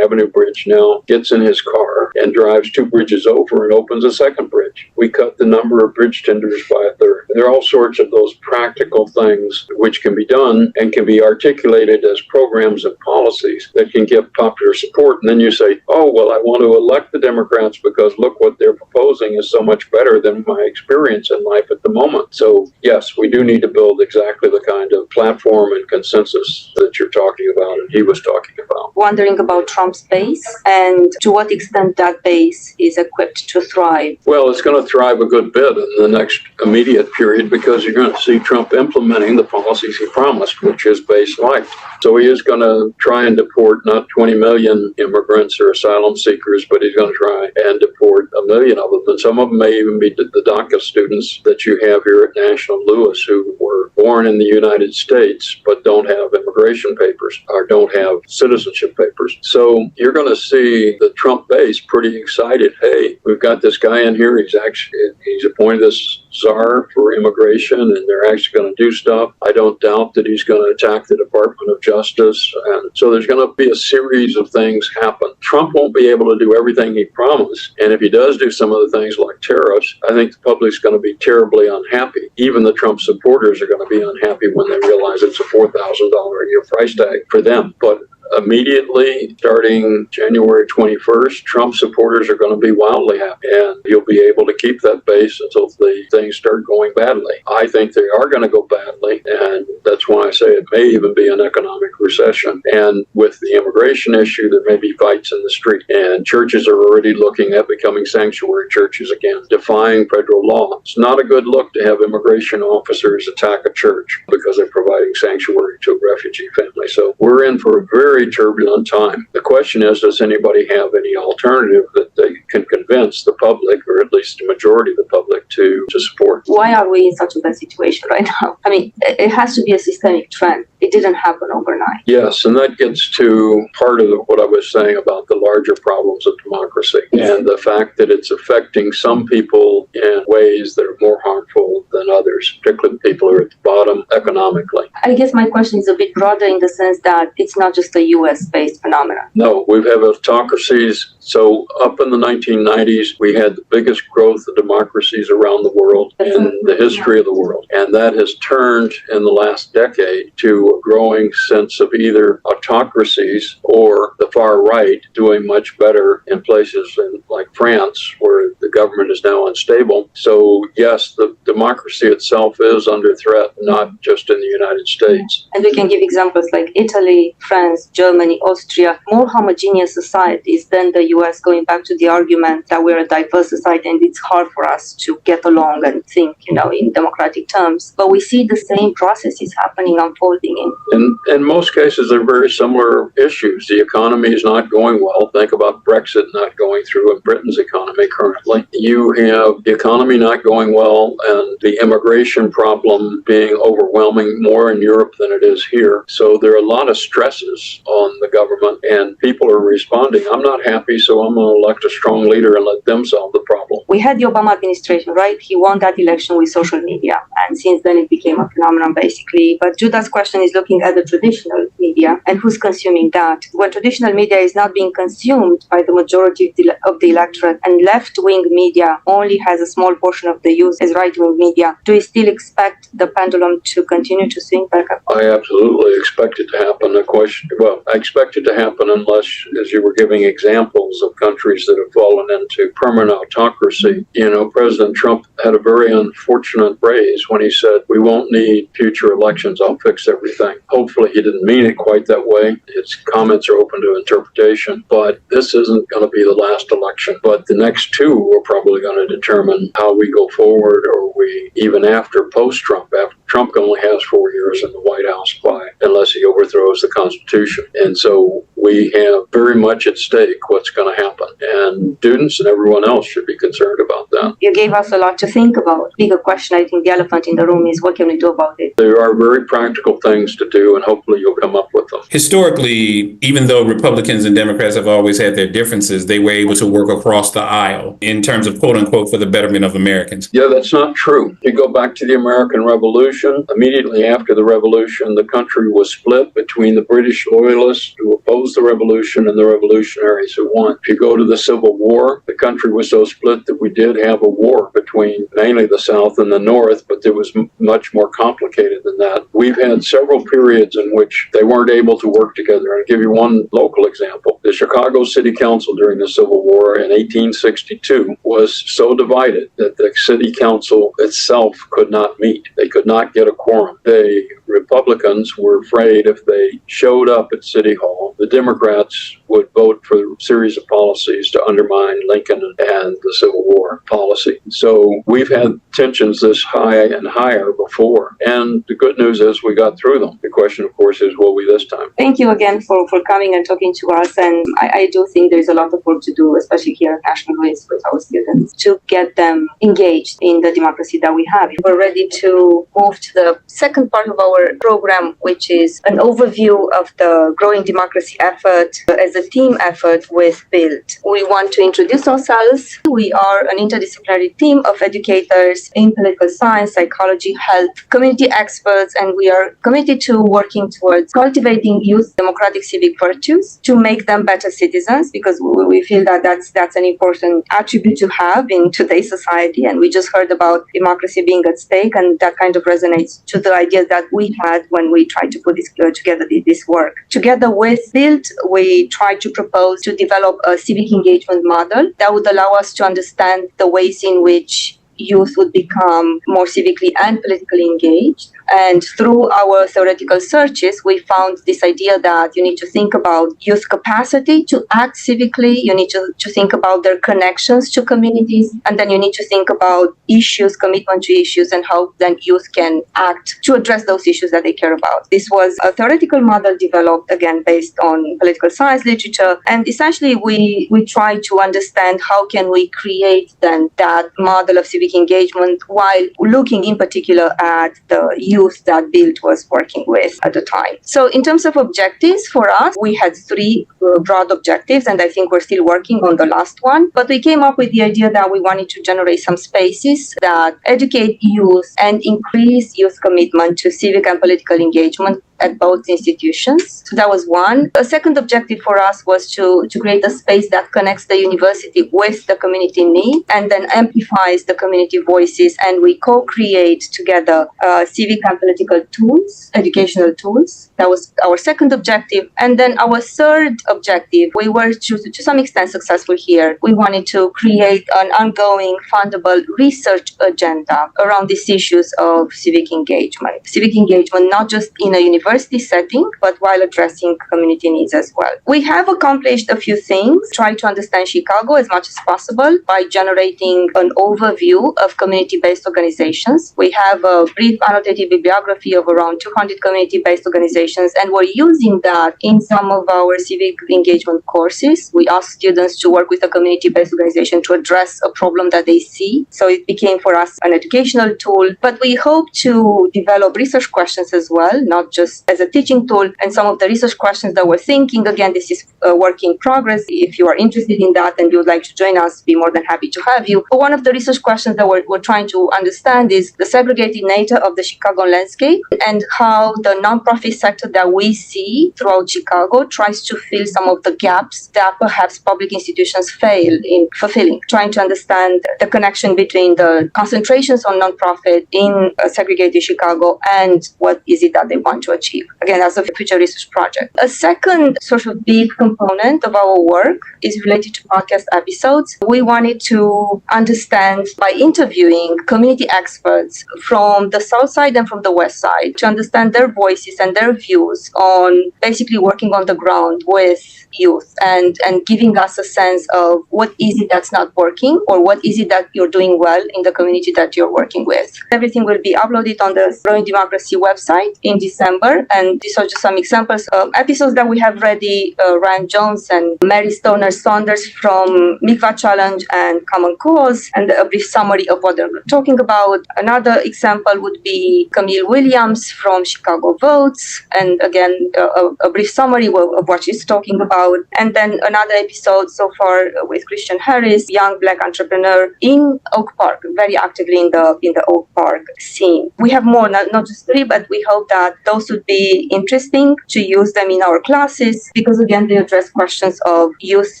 S4: Avenue Bridge now gets in his car and drives 2 bridges over and opens a second bridge. We cut the number of bridge tenders by a third. There are all sorts of those practical things which can be done and can be articulated as programs and policies that can get popular support. And then you say, oh, well, I want to elect the Democrats because look what they're proposing is so much better than my experience in life at the moment. So yes, we do need to build exactly the kind of platform and consensus that you're talking about and he was talking about.
S1: Wondering about Trump's base and to what extent that base is equipped to thrive.
S4: Well, it's going to thrive a good bit in the next immediate period because you're going to see Trump implementing the policies he promised, which his base liked. So he is going to try and deport not 20 million immigrants or asylum seekers, but he's going to try and deport 1 million of them. And some of them may even be the DACA students that you have here at National Lewis who were born in the United States but don't have immigration papers or don't have citizenship papers. So you're going to see the Trump base pretty excited. Hey, we've got this guy in here. He's appointed this czar for immigration and they're actually going to do stuff. I don't doubt that he's going to attack the Department of Justice. And so there's going to be a series of things happen. Trump won't be able to do everything he promised. And if he does do some of the things like tariffs, I think the public's going to be terribly unhappy. Even the Trump supporters are going to be unhappy when they realize it's a $4,000 a year price tag for them. But immediately, starting January 21st, Trump supporters are going to be wildly happy, and you'll be able to keep that base until the things start going badly. I think they are going to go badly, and that's why I say it may even be an economic recession. And with the immigration issue, there may be fights in the street, and churches are already looking at becoming sanctuary churches again, defying federal law. It's not a good look to have immigration officers attack a church because they're providing sanctuary to a refugee family. So we're in for a very turbulent time. The question is, does anybody have any alternative that they can convince the public, or at least the majority of the public, to support?
S1: Why are we in such a bad situation right now? I mean, it has to be a systemic trend. It didn't happen overnight.
S4: Yes, and that gets to part of what I was saying about the larger problems of democracy and the fact that it's affecting some people in ways that are more harmful than others, particularly the people who are at the bottom economically.
S1: I guess my question is a bit broader in the sense that it's not just a US-based phenomenon.
S4: No, we have autocracies. So up in the 1990s, we had the biggest growth of democracies around the world in the history of the world. And that has turned in the last decade to a growing sense of either autocracies or the far right doing much better in places like France, where the government is now unstable. So yes, the democracy itself is under threat, not just in the United States.
S1: And we can give examples like Italy, France, Germany, Austria, more homogeneous societies than the US, going back to the argument that we're a diverse society and it's hard for us to get along and think, in democratic terms. But we see the same processes happening, unfolding
S4: in most cases, they're very similar issues. The economy is not going well. Think about Brexit not going through in Britain's economy currently. You have the economy not going well and the immigration problem being overwhelming more in Europe than it is here. So there are a lot of stresses on the government and people are responding. I'm not happy, so I'm going to elect a strong leader and let them solve the problem.
S1: We had the Obama administration, right? He won that election with social media. And since then, it became a phenomenon, basically. But Judah's question is looking at the traditional media and who's consuming that. When traditional media is not being consumed by the majority of the electorate and left-wing media only has a small portion of the use as right-wing media, do you still expect the pendulum to continue to swing back up?
S4: I absolutely expect it to happen. I expect it to happen unless, as you were giving examples of countries that have fallen into permanent autocracy. President Trump had a very unfortunate phrase when he said, "We won't need future elections. I'll fix everything." Hopefully he didn't mean it quite that way. His comments are open to interpretation, but this isn't going to be the last election. But the next two are probably going to determine how we go forward, or we, even after post-Trump, after Trump only has 4 years in the White House unless he overthrows the Constitution. And so we have very much at stake what's going to happen. And students and everyone else should be concerned about that. then.
S1: You gave us a lot to think about. Bigger question, I think the elephant in the room is what can we do about it?
S4: There are very practical things to do, and hopefully you'll come up with them.
S6: Historically, even though Republicans and Democrats have always had their differences, they were able to work across the aisle in terms of quote unquote for the betterment of Americans.
S4: Yeah, that's not true. You go back to the American Revolution. Immediately after the Revolution, the country was split between the British loyalists who opposed the revolution and the revolutionaries who won. If you go to the Civil War, the country was so split that we did have a war between mainly the South and the North, but it was much more complicated than that. We've had several periods in which they weren't able to work together. I'll give you one local example. The Chicago City Council during the Civil War in 1862 was so divided that the city council itself could not meet. They could not get a quorum. The Republicans were afraid if they showed up at City Hall, the Democrats would vote for a series of policies to undermine Lincoln and the Civil War policy. So we've had tensions this high and higher before. And the good news is we got through them. The question, of course, is will we this time?
S1: Thank you again for coming and talking to us. And I do think there's a lot of work to do, especially here at National Ways with our students, to get them engaged in the democracy that we have. We're ready to move to the second part of our program, which is an overview of the growing democracy effort as a team effort with BUILD. We want to introduce ourselves. We are an interdisciplinary team of educators in political science, psychology, health, community experts, and we are committed to working towards cultivating youth democratic civic virtues to make them better citizens, because we feel that that's an important attribute to have in today's society. And we just heard about democracy being at stake, and that kind of resonates to the ideas that we had when we tried to put together this work. Together with BUILD, we tried to propose to develop a civic engagement model that would allow us to understand the ways in which youth would become more civically and politically engaged. And through our theoretical searches, we found this idea that you need to think about youth capacity to act civically, you need to think about their connections to communities, and then you need to think about issues, commitment to issues, and how then youth can act to address those issues that they care about. This was a theoretical model developed, again, based on political science literature, and essentially we try to understand how can we create then that model of civic engagement while looking in particular at the youth that BUILD was working with at the time. So in terms of objectives for us, we had three broad objectives, and I think we're still working on the last one. But we came up with the idea that we wanted to generate some spaces that educate youth and increase youth commitment to civic and political engagement at both institutions. So that was one. A second objective for us was to create a space that connects the university with the community need and then amplifies the community voices, and we co-create together civic and political tools, educational tools. That was our second objective. And then our third objective, we were to some extent successful here. We wanted to create an ongoing fundable research agenda around these issues of civic engagement. Civic engagement, not just in a university setting, but while addressing community needs as well. We have accomplished a few things, try to understand Chicago as much as possible by generating an overview of community-based organizations. We have a brief annotated bibliography of around 200 community-based organizations, and we're using that in some of our civic engagement courses. We ask students to work with a community-based organization to address a problem that they see. So it became for us an educational tool, but we hope to develop research questions as well, not just as a teaching tool. And some of the research questions that we're thinking, again, this is a work in progress. If you are interested in that and you would like to join us, be more than happy to have you. But one of the research questions that we're trying to understand is the segregated nature of the Chicago landscape and how the nonprofit sector that we see throughout Chicago tries to fill some of the gaps that perhaps public institutions fail in fulfilling. Trying to understand the connection between the concentrations on nonprofit in segregated Chicago and what is it that they want to achieve. Again, that's a future research project. A second sort of big component of our work is related to podcast episodes. We wanted to understand by interviewing community experts from the South Side and from the West Side to understand their voices and their views on basically working on the ground with youth and giving us a sense of what is it that's not working or what is it that you're doing well in the community that you're working with. Everything will be uploaded on the Growing Democracy website in December. more. And these are just some examples of episodes that we have ready. Ryan Jones and Mary Stoner Saunders from Mikvah Challenge and Common Cause, and a brief summary of what they're talking about. Another example would be Camille Williams from Chicago Votes, and again, a brief summary of what she's talking about. And then another episode so far with Christian Harris, young Black entrepreneur in Oak Park, very actively in the Oak Park scene. We have more, not just 3, but we hope that those would be interesting to use them in our classes, because again, they address questions of youth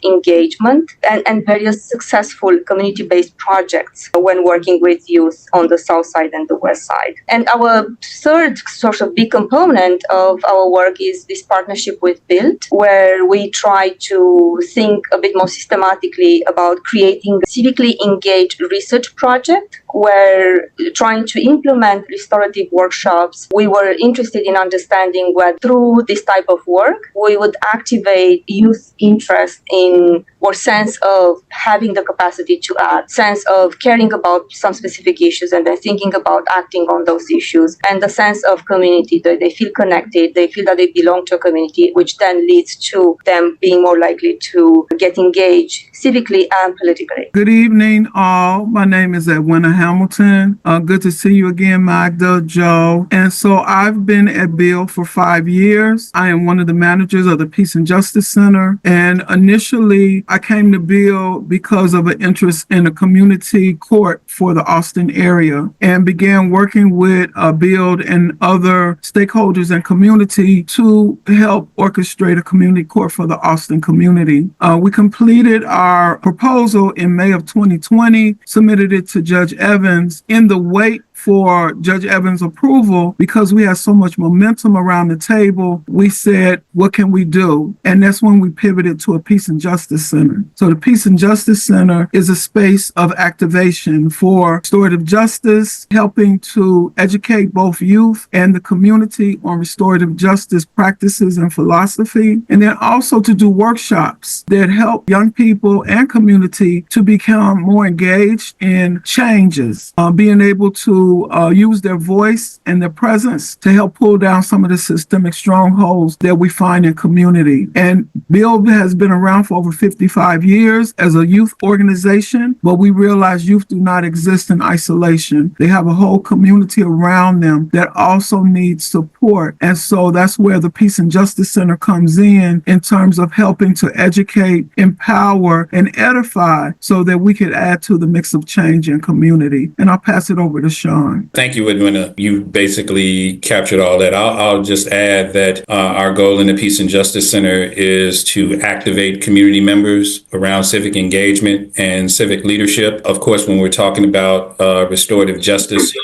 S1: engagement and various successful community-based projects when working with youth on the South Side and the West Side. And our third sort of big component of our work is this partnership with Build, where we try to think a bit more systematically about creating a civically engaged research project, where trying to implement restorative workshops, we were interested in understanding whether through this type of work, we would activate youth interest in or sense of having the capacity to act, sense of caring about some specific issues and then thinking about acting on those issues, and the sense of community, that they feel connected, they feel that they belong to a community, which then leads to them being more likely to get engaged civically and politically.
S7: Good evening, all. My name is Edwina Hamilton. Good to see you again, Magda, Joe. And so I've been at Bill for 5 years. I am one of the managers of the Peace and Justice Center. And initially, I came to Bill because of an interest in a community court for the Austin area, and began working with Build and other stakeholders and community to help orchestrate a community court for the Austin community. We completed our proposal in May of 2020, submitted it to Judge Evans. In the wait for Judge Evans' approval, because we had so much momentum around the table, we said, what can we do? And that's when we pivoted to a Peace and Justice Center. So the Peace and Justice Center is a space of activation for restorative justice, helping to educate both youth and the community on restorative justice practices and philosophy, and then also to do workshops that help young people and community to become more engaged in changes, being able to use their voice and their presence to help pull down some of the systemic strongholds that we find in community. And Bill has been around for over 55 years as a youth organization, but we realize youth do not exist in isolation. They have a whole community around them that also needs support. And so that's where the Peace and Justice Center comes in terms of helping to educate, empower, and edify so that we could add to the mix of change in community. And I'll pass it over to Sean.
S6: Thank you, Edwina. You basically captured all that. I'll just add that our goal in the Peace and Justice Center is to activate community members around civic engagement and civic leadership. Of course, when we're talking about restorative justice,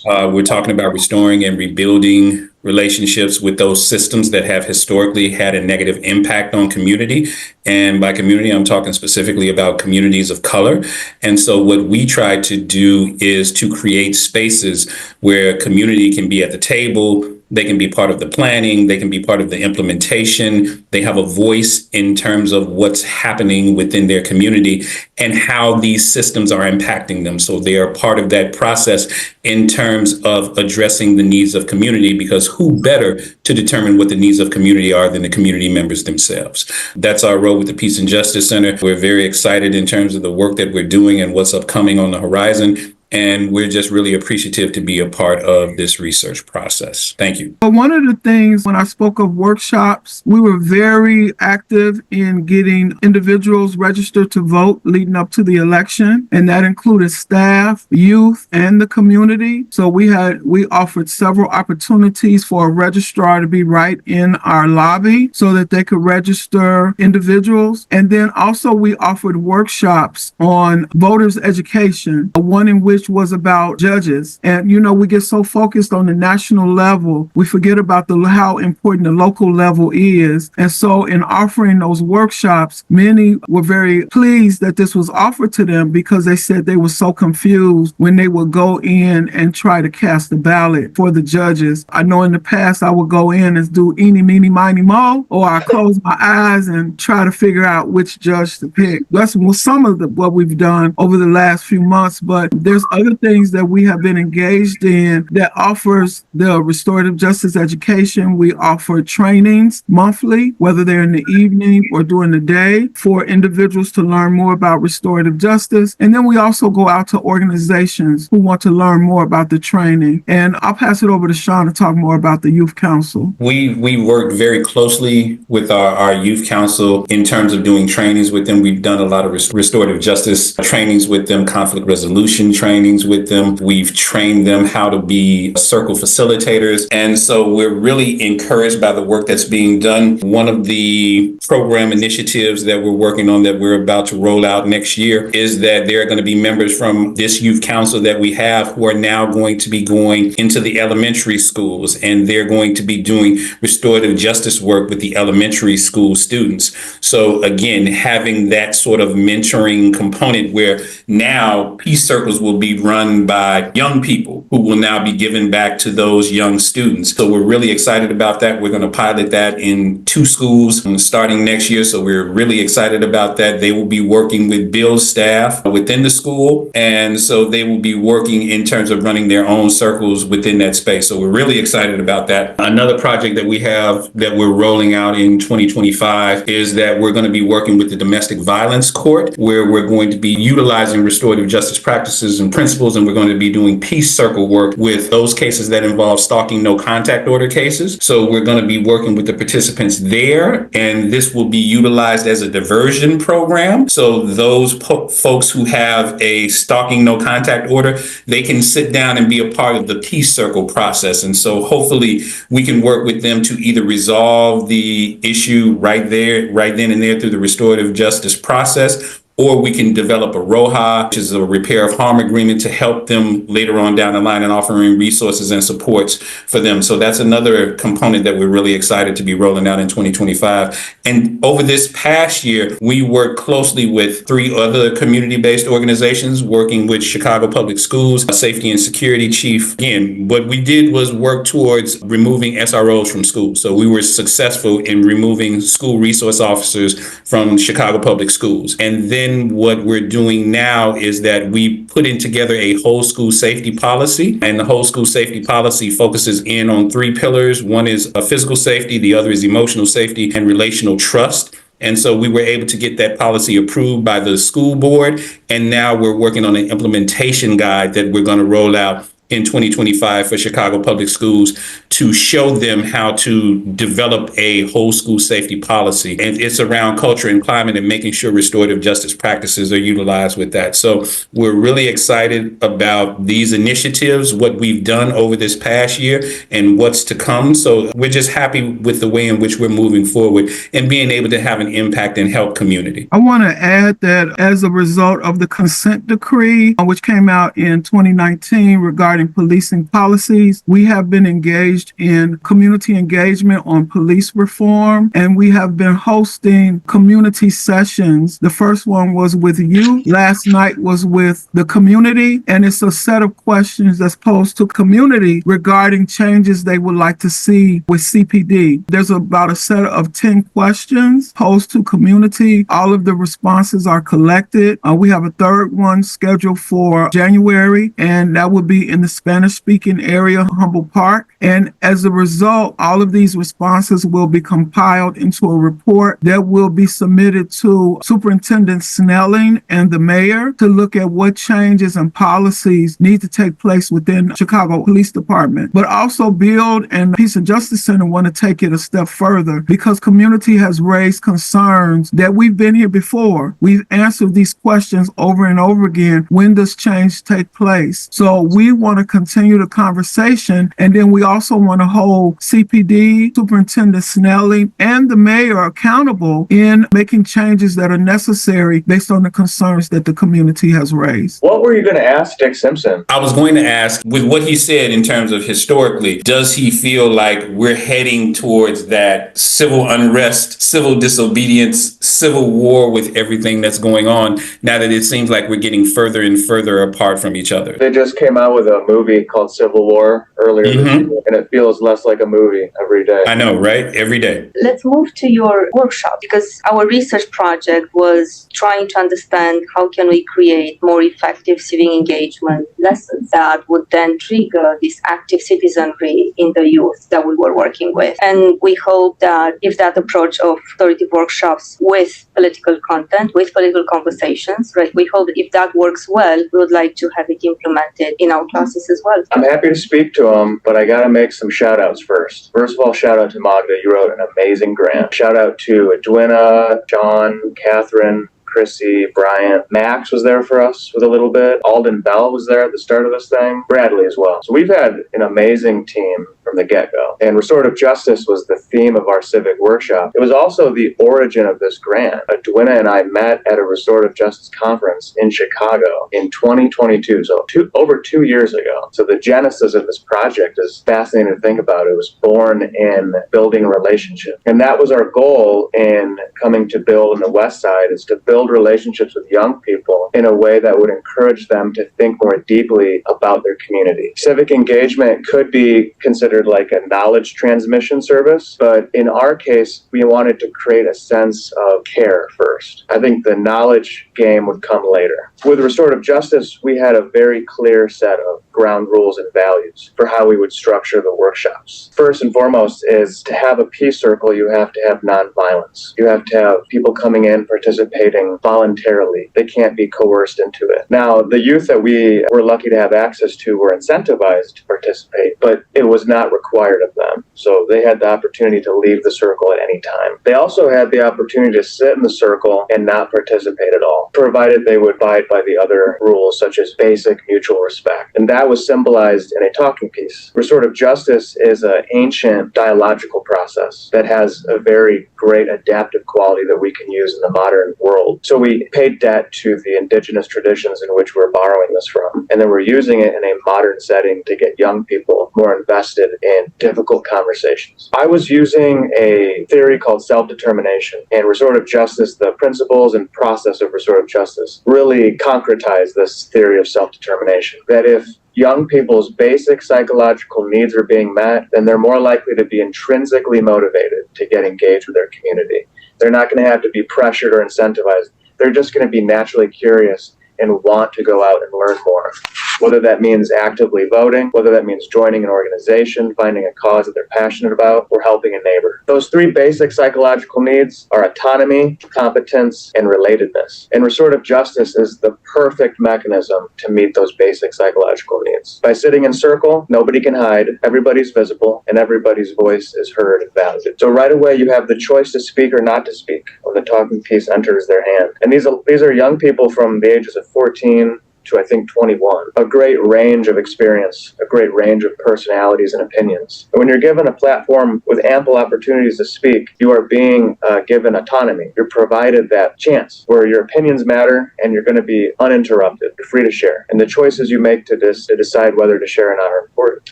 S6: we're talking about restoring and rebuilding relationships with those systems that have historically had a negative impact on community. And by community, I'm talking specifically about communities of color. And so what we try to do is to create spaces where community can be at the table, they can be part of the planning, they can be part of the implementation, they have a voice in terms of what's happening within their community and how these systems are impacting them. So they are part of that process in terms of addressing the needs of community, because who better to determine what the needs of community are than the community members themselves? That's our role with the Peace and Justice Center. We're very excited in terms of the work that we're doing and what's upcoming on the horizon. And we're just really appreciative to be a part of this research process. Thank you.
S7: One of the things when I spoke of workshops, we were very active in getting individuals registered to vote leading up to the election. And that included staff, youth, and the community. So we offered several opportunities for a registrar to be right in our lobby so that they could register individuals. And then also we offered workshops on voters' education, one in which was about judges. And, we get so focused on the national level, we forget about how important the local level is. And so in offering those workshops, many were very pleased that this was offered to them, because they said they were so confused when they would go in and try to cast a ballot for the judges. I know in the past I would go in and do eeny, meeny, miny, mo, or I close my eyes and try to figure out which judge to pick. That's some of what we've done over the last few months, but there's other things that we have been engaged in that offers the restorative justice education. We offer trainings monthly, whether they're in the evening or during the day, for individuals to learn more about restorative justice. And then we also go out to organizations who want to learn more about the training. And I'll pass it over to Sean to talk more about the Youth Council.
S6: We work very closely with our Youth Council in terms of doing trainings with them. We've done a lot of restorative justice trainings with them, conflict resolution trainings with them. We've trained them how to be circle facilitators. And so we're really encouraged by the work that's being done. One of the program initiatives that we're working on that we're about to roll out next year is that there are going to be members from this Youth Council that we have who are now going to be going into the elementary schools, and they're going to be doing restorative justice work with the elementary school students. So again, having that sort of mentoring component where now peace circles will be run by young people who will now be given back to those young students. So we're really excited about that. We're going to pilot that in 2 schools starting next year. So we're really excited about that. They will be working with Bill's staff within the school. And so they will be working in terms of running their own circles within that space. So we're really excited about that. Another project that we have that we're rolling out in 2025 is that we're going to be working with the Domestic Violence Court, where we're going to be utilizing restorative justice practices and principles, and we're going to be doing peace circle work with those cases that involve stalking no contact order cases. So we're going to be working with the participants there, and this will be utilized as a diversion program. So those folks who have a stalking no contact order, they can sit down and be a part of the peace circle process. And so hopefully we can work with them to either resolve the issue right then and there through the restorative justice process, or we can develop a ROHA, which is a repair of harm agreement, to help them later on down the line and offering resources and supports for them. So that's another component that we're really excited to be rolling out in 2025. And over this past year, we worked closely with 3 other community-based organizations working with Chicago Public Schools, Safety and Security Chief. Again, what we did was work towards removing SROs from schools. So we were successful in removing school resource officers from Chicago Public Schools. And then what we're doing now is that we put in together a whole school safety policy, and the whole school safety policy focuses in on 3 pillars. One is physical safety, the other is emotional safety and relational trust. And so we were able to get that policy approved by the school board, and now we're working on an implementation guide that we're going to roll out in 2025 for Chicago Public Schools to show them how to develop a whole school safety policy. And it's around culture and climate and making sure restorative justice practices are utilized with that. So we're really excited about these initiatives, what we've done over this past year and what's to come. So we're just happy with the way in which we're moving forward and being able to have an impact and help community.
S7: I want to add that as a result of the consent decree, which came out in 2019 regarding policing policies, we have been engaged in community engagement on police reform, and we have been hosting community sessions. The first one was with you. Last night was with the community, and it's a set of questions that's posed to community regarding changes they would like to see with CPD. There's about a set of 10 questions posed to community. All of the responses are collected. We have a third one scheduled for January, and that will be in the Spanish-speaking area, Humboldt Park. And as a result, all of these responses will be compiled into a report that will be submitted to Superintendent Snelling and the mayor to look at what changes and policies need to take place within Chicago Police Department. But also Build and Peace and Justice Center want to take it a step further because community has raised concerns that we've been here before. We've answered these questions over and over again. When does change take place? So we want to continue the conversation, and then we also want to hold CPD, Superintendent Snelling, and the mayor accountable in making changes that are necessary based on the concerns that the community has raised.
S3: What were you going to ask Dick Simpson?
S6: I was going to ask, with what he said in terms of historically, does he feel like we're heading towards that civil unrest, civil disobedience, civil war with everything that's going on now that it seems like we're getting further and further apart from each other?
S3: They just came out with a movie called Civil War earlier this year, and it feels less like a movie every day.
S6: I know, right? Every day.
S1: Let's move to your workshop, because our research project was trying to understand how can we create more effective civic engagement lessons that would then trigger this active citizenry in the youth that we were working with. And we hope that if that approach of authoritative workshops with political content, with political conversations, right, we hope that if that works well, we would like to have it implemented in our classes as well.
S3: I'm happy to speak to them, but I got to make some shout outs first. First of all, shout out to Magda. You wrote an amazing grant. Shout out to Edwina, John, Catherine, Chrissy, Brian. Max was there for us with a little bit. Alden Bell was there at the start of this thing. Bradley as well. So we've had an amazing team from the get-go. And restorative justice was the theme of our civic workshop. It was also the origin of this grant. Edwina and I met at a restorative justice conference in Chicago in 2022, so over 2 years ago. So the genesis of this project is fascinating to think about. It was born in building a relationship. And that was our goal in coming to build in the West Side, is to build relationships with young people in a way that would encourage them to think more deeply about their community. Civic engagement could be considered like a knowledge transmission service, but in our case, we wanted to create a sense of care first. I think the knowledge game would come later. With restorative justice, we had a very clear set of ground rules and values for how we would structure the workshops. First and foremost is to have a peace circle, you have to have nonviolence. You have to have people coming in, participating voluntarily. They can't be coerced into it. Now, the youth that we were lucky to have access to were incentivized to participate, but it was not required of them. So they had the opportunity to leave the circle at any time. They also had the opportunity to sit in the circle and not participate at all, provided they would abide by the other rules, such as basic mutual respect. And that was symbolized in a talking piece. Restorative justice is an ancient dialogical process that has a very great adaptive quality that we can use in the modern world. So we paid debt to the indigenous traditions in which we're borrowing this from, and then we're using it in a modern setting to get young people more invested in difficult conversations. I was using a theory called self-determination, and restorative justice, the principles and process of restorative justice, really concretize this theory of self-determination. That if young people's basic psychological needs are being met, then they're more likely to be intrinsically motivated to get engaged with their community. They're not going to have to be pressured or incentivized. They're just going to be naturally curious and want to go out and learn more. Whether that means actively voting, whether that means joining an organization, finding a cause that they're passionate about, or helping a neighbor. Those three basic psychological needs are autonomy, competence, and relatedness. And restorative justice is the perfect mechanism to meet those basic psychological needs. By sitting in circle, nobody can hide, everybody's visible, and everybody's voice is heard and valued. So right away, you have the choice to speak or not to speak when the talking piece enters their hand. And these are young people from the ages of 14 to I think 21. A great range of experience, a great range of personalities and opinions. And when you're given a platform with ample opportunities to speak, you are being given autonomy. You're provided that chance where your opinions matter and you're going to be uninterrupted. You're free to share. And the choices you make to decide whether to share or not are important.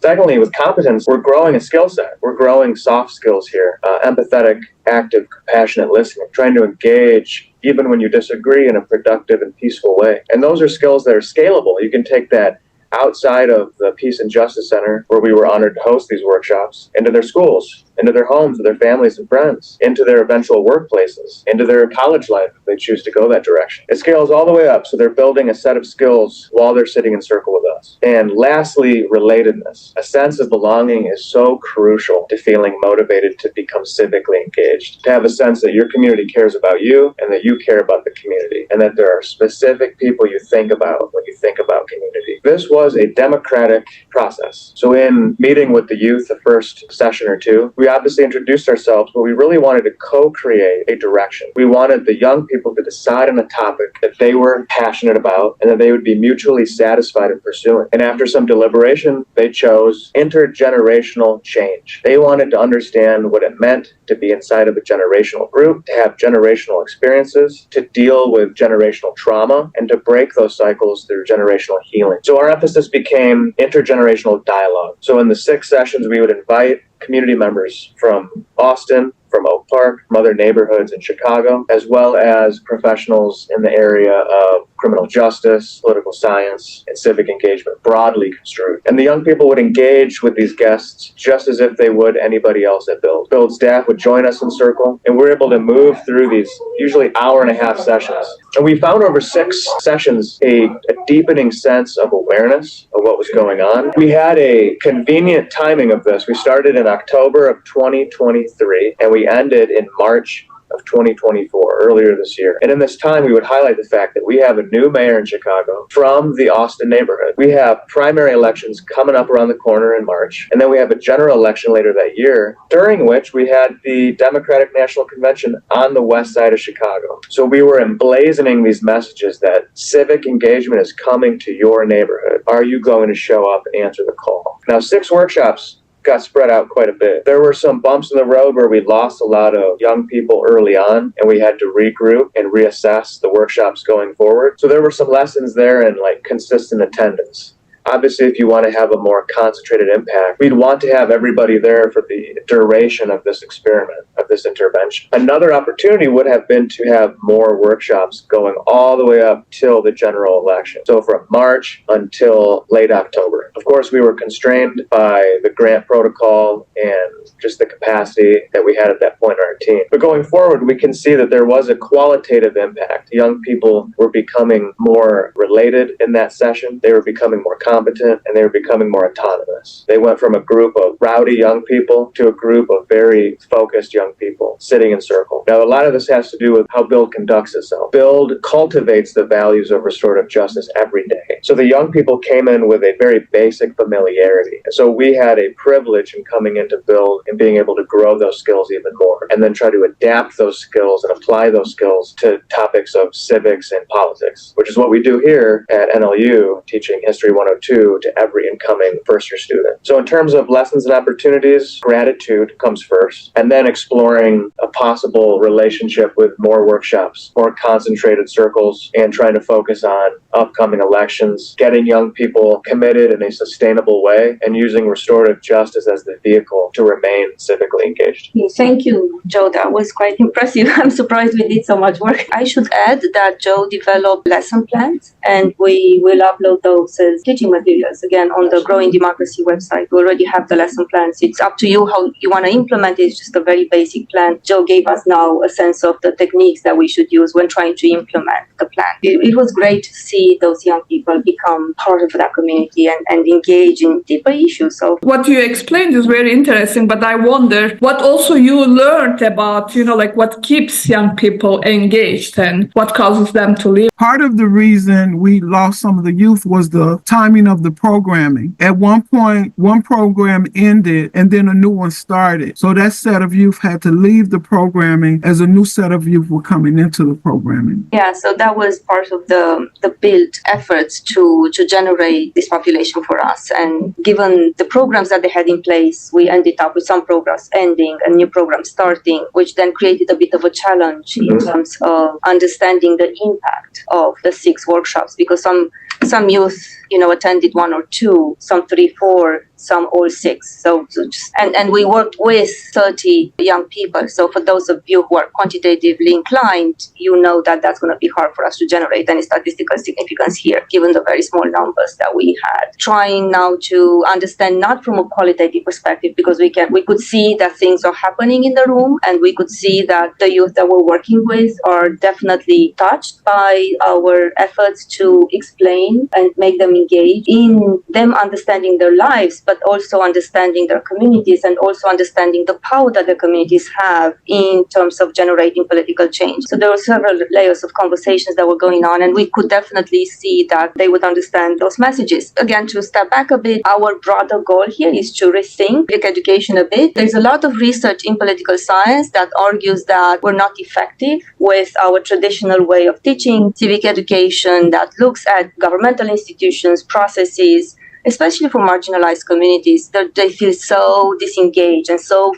S3: Secondly, with competence, we're growing a skill set. We're growing soft skills here. Empathetic, active, compassionate listening, trying to engage even when you disagree in a productive and peaceful way. And those are skills that are scalable. You can take that outside of the Peace and Justice Center, where we were honored to host these workshops, into their schools, into their homes, with their families and friends, into their eventual workplaces, into their college life if they choose to go that direction. It scales all the way up, so they're building a set of skills while they're sitting in circle with us. And lastly, relatedness. A sense of belonging is so crucial to feeling motivated to become civically engaged, to have a sense that your community cares about you and that you care about the community, and that there are specific people you think about when you think about community. This was a democratic process. So in meeting with the youth the first session or two, we obviously introduced ourselves, but we really wanted to co-create a direction. We wanted the young people to decide on a topic that they were passionate about and that they would be mutually satisfied in pursuing. And after some deliberation, they chose intergenerational change. They wanted to understand what it meant to be inside of a generational group, to have generational experiences, to deal with generational trauma, and to break those cycles through generational healing. So our emphasis became intergenerational dialogue. So in the 6 sessions, we would invite community members from Austin, from Oak Park, from other neighborhoods in Chicago, as well as professionals in the area of criminal justice, political science, and civic engagement, broadly construed. And the young people would engage with these guests just as if they would anybody else at Build. Build staff would join us in circle, and we're able to move through these usually hour-and-a-half sessions. And we found over 6 sessions a deepening sense of awareness of what was going on. We had a convenient timing of this. We started in October of 2023, and we ended in March of 2024, earlier this year. And in this time, we would highlight the fact that we have a new mayor in Chicago from the Austin neighborhood. We have primary elections coming up around the corner in March, and then we have a general election later that year, during which we had the Democratic National Convention on the west side of Chicago. So we were emblazoning these messages that civic engagement is coming to your neighborhood. Are you going to show up and answer the call? Now, 6 workshops got spread out quite a bit. There were some bumps in the road where we lost a lot of young people early on, and we had to regroup and reassess the workshops going forward. So there were some lessons there in like consistent attendance. Obviously, if you want to have a more concentrated impact, we'd want to have everybody there for the duration of this experiment, of this intervention. Another opportunity would have been to have more workshops going all the way up till the general election. So from March until late October. Of course, we were constrained by the grant protocol and just the capacity that we had at that point in our team. But going forward, we can see that there was a qualitative impact. Young people were becoming more related in that session. They were becoming more competent, and they were becoming more autonomous. They went from a group of rowdy young people to a group of very focused young people sitting in circle. Now, a lot of this has to do with how Build conducts itself. Build cultivates the values of restorative justice every day. So the young people came in with a very basic familiarity. And so we had a privilege in coming into Build and being able to grow those skills even more, and then try to adapt those skills and apply those skills to topics of civics and politics, which is what we do here at NLU, teaching History 102 to every incoming first-year student. So in terms of lessons and opportunities, gratitude comes first, and then exploring a possible relationship with more workshops, more concentrated circles, and trying to focus on upcoming elections, getting young people committed in a sustainable way, and using restorative justice as the vehicle to remain civically engaged.
S1: Thank you, Joe. That was quite impressive. I'm surprised we did so much work. I should add that Joe developed lesson plans, and we will upload those as teaching materials again on the Growing Democracy website. We already have the lesson plans. It's up to you how you want to implement it. It's just a very basic plan. Joe gave us now a sense of the techniques that we should use when trying to implement the plan. It was great to see those young people become part of that community and engage in deeper issues. So
S8: what you explained is very interesting, but I wonder what also you learned about, like what keeps young people engaged and what causes them to leave.
S7: Part of the reason we lost some of the youth was the timing of the programming. At one point, one program ended and then a new one started. So that set of youth had to leave the programming as a new set of youth were coming into the programming.
S1: Yeah, so that was part of the build efforts to generate this population for us. And given the programs that they had in place, we ended up with some programs ending and new programs starting, which then created a bit of a challenge in terms of understanding the impact of the 6 workshops, because some youth attended 1 or 2, some 3, 4, some all 6. So just, and we worked with 30 young people. So for those of you who are quantitatively inclined, that's going to be hard for us to generate any statistical significance here, given the very small numbers that we had. Trying now to understand not from a qualitative perspective, because we could see that things are happening in the room, and we could see that the youth that we're working with are definitely touched by our efforts to explain and make them engage in them understanding their lives, but also understanding their communities and also understanding the power that the communities have in terms of generating political change. So there were several layers of conversations that were going on, and we could definitely see that they would understand those messages. Again, to step back a bit, our broader goal here is to rethink civic education a bit. There's a lot of research in political science that argues that we're not effective with our traditional way of teaching civic education that looks at governmental institutions, processes, especially for marginalized communities, that they feel so disengaged and so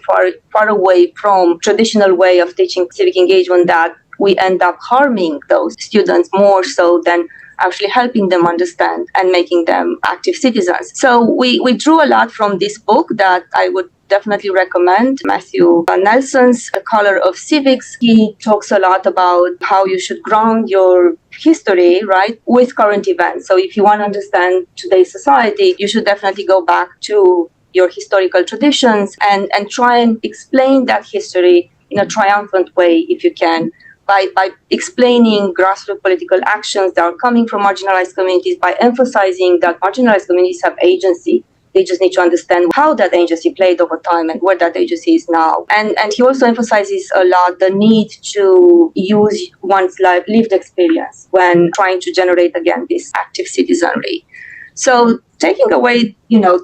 S1: far away from traditional way of teaching civic engagement that we end up harming those students more so than actually helping them understand and making them active citizens. So we drew a lot from this book that I would definitely recommend Matthew Nelson's The Color of Civics. He talks a lot about how you should ground your history, right, with current events. So if you want to understand today's society, you should definitely go back to your historical traditions and try and explain that history in a triumphant way, if you can, by explaining grassroots political actions that are coming from marginalized communities, by emphasizing that marginalized communities have agency. They just need to understand how that agency played over time and where that agency is now. And he also emphasizes a lot the need to use one's lived experience when trying to generate, again, this active citizenry. So taking away,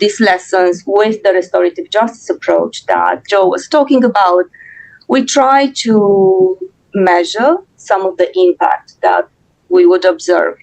S1: these lessons with the restorative justice approach that Joe was talking about, we try to measure some of the impact that we would observe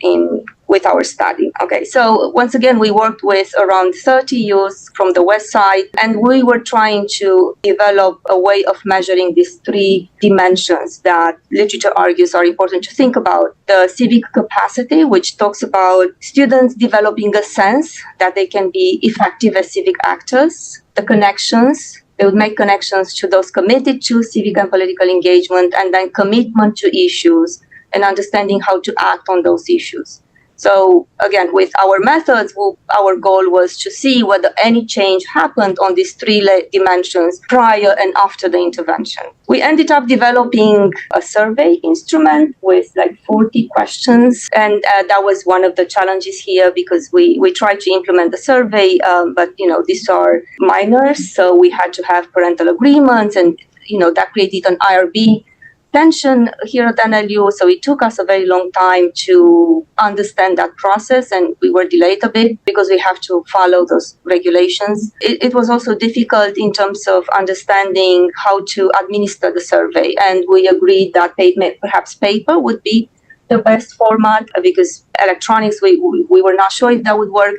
S1: with our study. Okay, so once again, we worked with around 30 youth from the West Side, and we were trying to develop a way of measuring these three dimensions that literature argues are important to think about. The civic capacity, which talks about students developing a sense that they can be effective as civic actors. The connections, they would make connections to those committed to civic and political engagement, and then commitment to issues and understanding how to act on those issues. So again, with our methods, our goal was to see whether any change happened on these three dimensions prior and after the intervention. We ended up developing a survey instrument with 40 questions. And that was one of the challenges here, because we tried to implement the survey, but these are minors. So we had to have parental agreements, and that created an IRB tension here at NLU, so it took us a very long time to understand that process, and we were delayed a bit because we have to follow those regulations. It was also difficult in terms of understanding how to administer the survey, and we agreed that perhaps paper would be the best format, because electronics, we were not sure if that would work.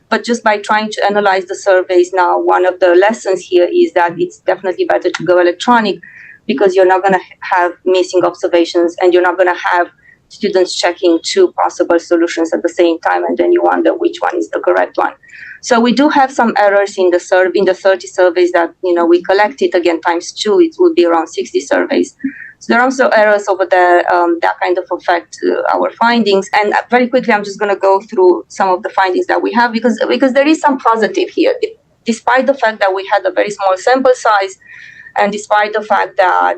S1: But just by trying to analyze the surveys now, one of the lessons here is that it's definitely better to go electronic, because you're not going to have missing observations, and you're not going to have students checking two possible solutions at the same time, and then you wonder which one is the correct one. So we do have some errors in the 30 surveys that we collected. Again, times 2, it would be around 60 surveys. So there are also errors over there that kind of affect our findings. And very quickly, I'm just going to go through some of the findings that we have, because there is some positive here, despite the fact that we had a very small sample size. And despite the fact that,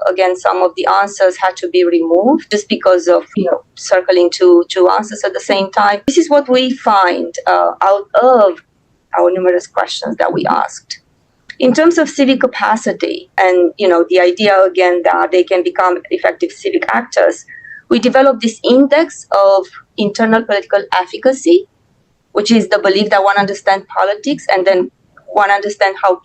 S1: again, some of the answers had to be removed just because of, circling two answers at the same time. This is what we find out of our numerous questions that we asked. In terms of civic capacity and, the idea, again, that they can become effective civic actors, we developed this index of internal political efficacy, which is the belief that one understands politics and then one understand how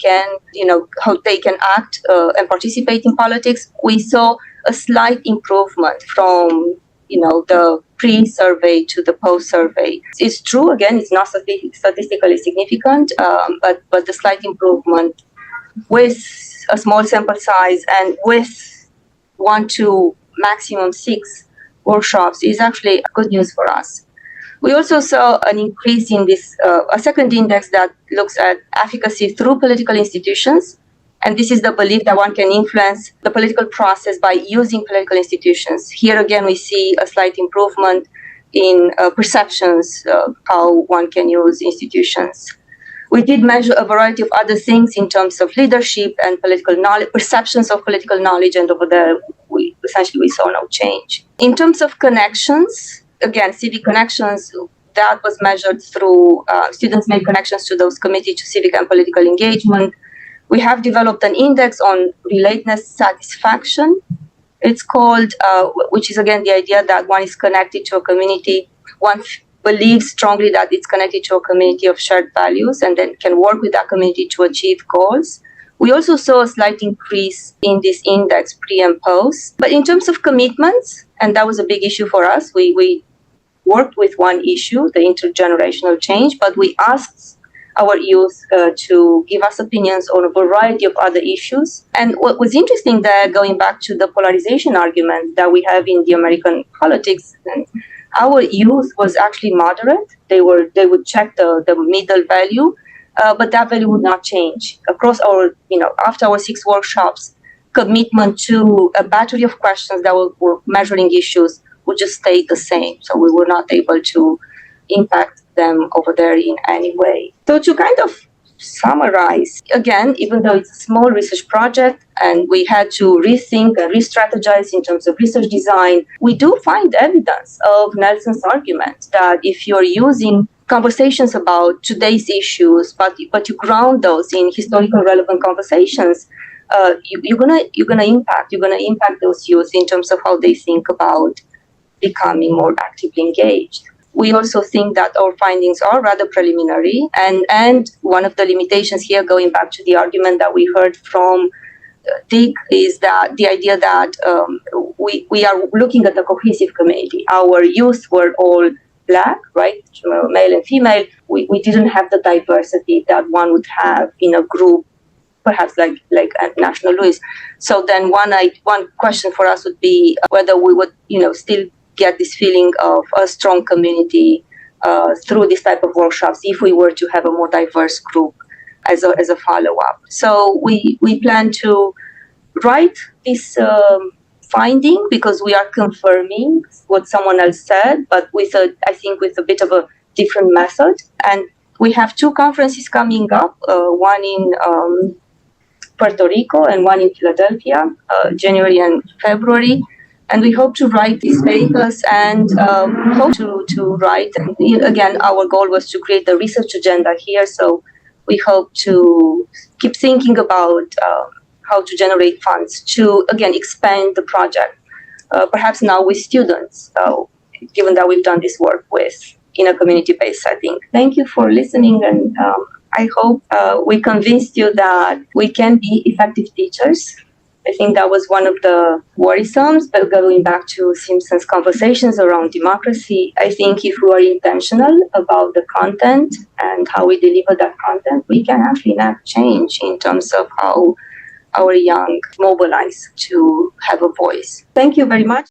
S1: they can act and participate in politics. We saw a slight improvement from, the pre-survey to the post-survey. It's true, again, it's not statistically significant, but the slight improvement with a small sample size and with 1 to maximum 6 workshops is actually good news for us. We also saw an increase in this, a second index that looks at efficacy through political institutions. And this is the belief that one can influence the political process by using political institutions. Here again, we see a slight improvement in perceptions of how one can use institutions. We did measure a variety of other things in terms of leadership and political knowledge, perceptions of political knowledge, and over there, we saw no change. In terms of connections, again, civic connections, that was measured through students made connections to those committed to civic and political engagement. We have developed an index on relatedness satisfaction. It's called, which is again the idea that one is connected to a community. One believes strongly that it's connected to a community of shared values and then can work with that community to achieve goals. We also saw a slight increase in this index pre and post. But in terms of commitments, and that was a big issue for us, we worked with one issue, the intergenerational change, but we asked our youth to give us opinions on a variety of other issues. And what was interesting there, going back to the polarization argument that we have in the American politics, our youth was actually moderate. They would check the middle value. but that value would not change. Across our, after our 6 workshops, commitment to a battery of questions that were measuring issues would just stay the same. So we were not able to impact them over there in any way. So to kind of summarize, again, even though it's a small research project and we had to rethink and re-strategize in terms of research design, we do find evidence of Nelson's argument that if you're using conversations about today's issues, but you ground those in historical relevant conversations, you're gonna impact those youth in terms of how they think about becoming more actively engaged. We also think that our findings are rather preliminary, and one of the limitations here, going back to the argument that we heard from Dick, is that the idea that we are looking at a cohesive community. Our youth were all Black, right, male and female. We didn't have the diversity that one would have in a group, perhaps like National Louis. So then one question for us would be whether we would, still get this feeling of a strong community through this type of workshops if we were to have a more diverse group as a follow-up. So we plan to write this finding because we are confirming what someone else said, but I think with a bit of a different method. And we have 2 conferences coming up, one in Puerto Rico and one in Philadelphia, January and February. And we hope to write these papers and hope to write. And again, our goal was to create a research agenda here. So we hope to keep thinking about how to generate funds to, again, expand the project, perhaps now with students, given that we've done this work in a community-based setting. Thank you for listening, and I hope we convinced you that we can be effective teachers. I think that was one of the worrisomes, but going back to Simpson's conversations around democracy, I think if we are intentional about the content and how we deliver that content, we can actually enact change in terms of how our young mobilize to have a voice. Thank you very much.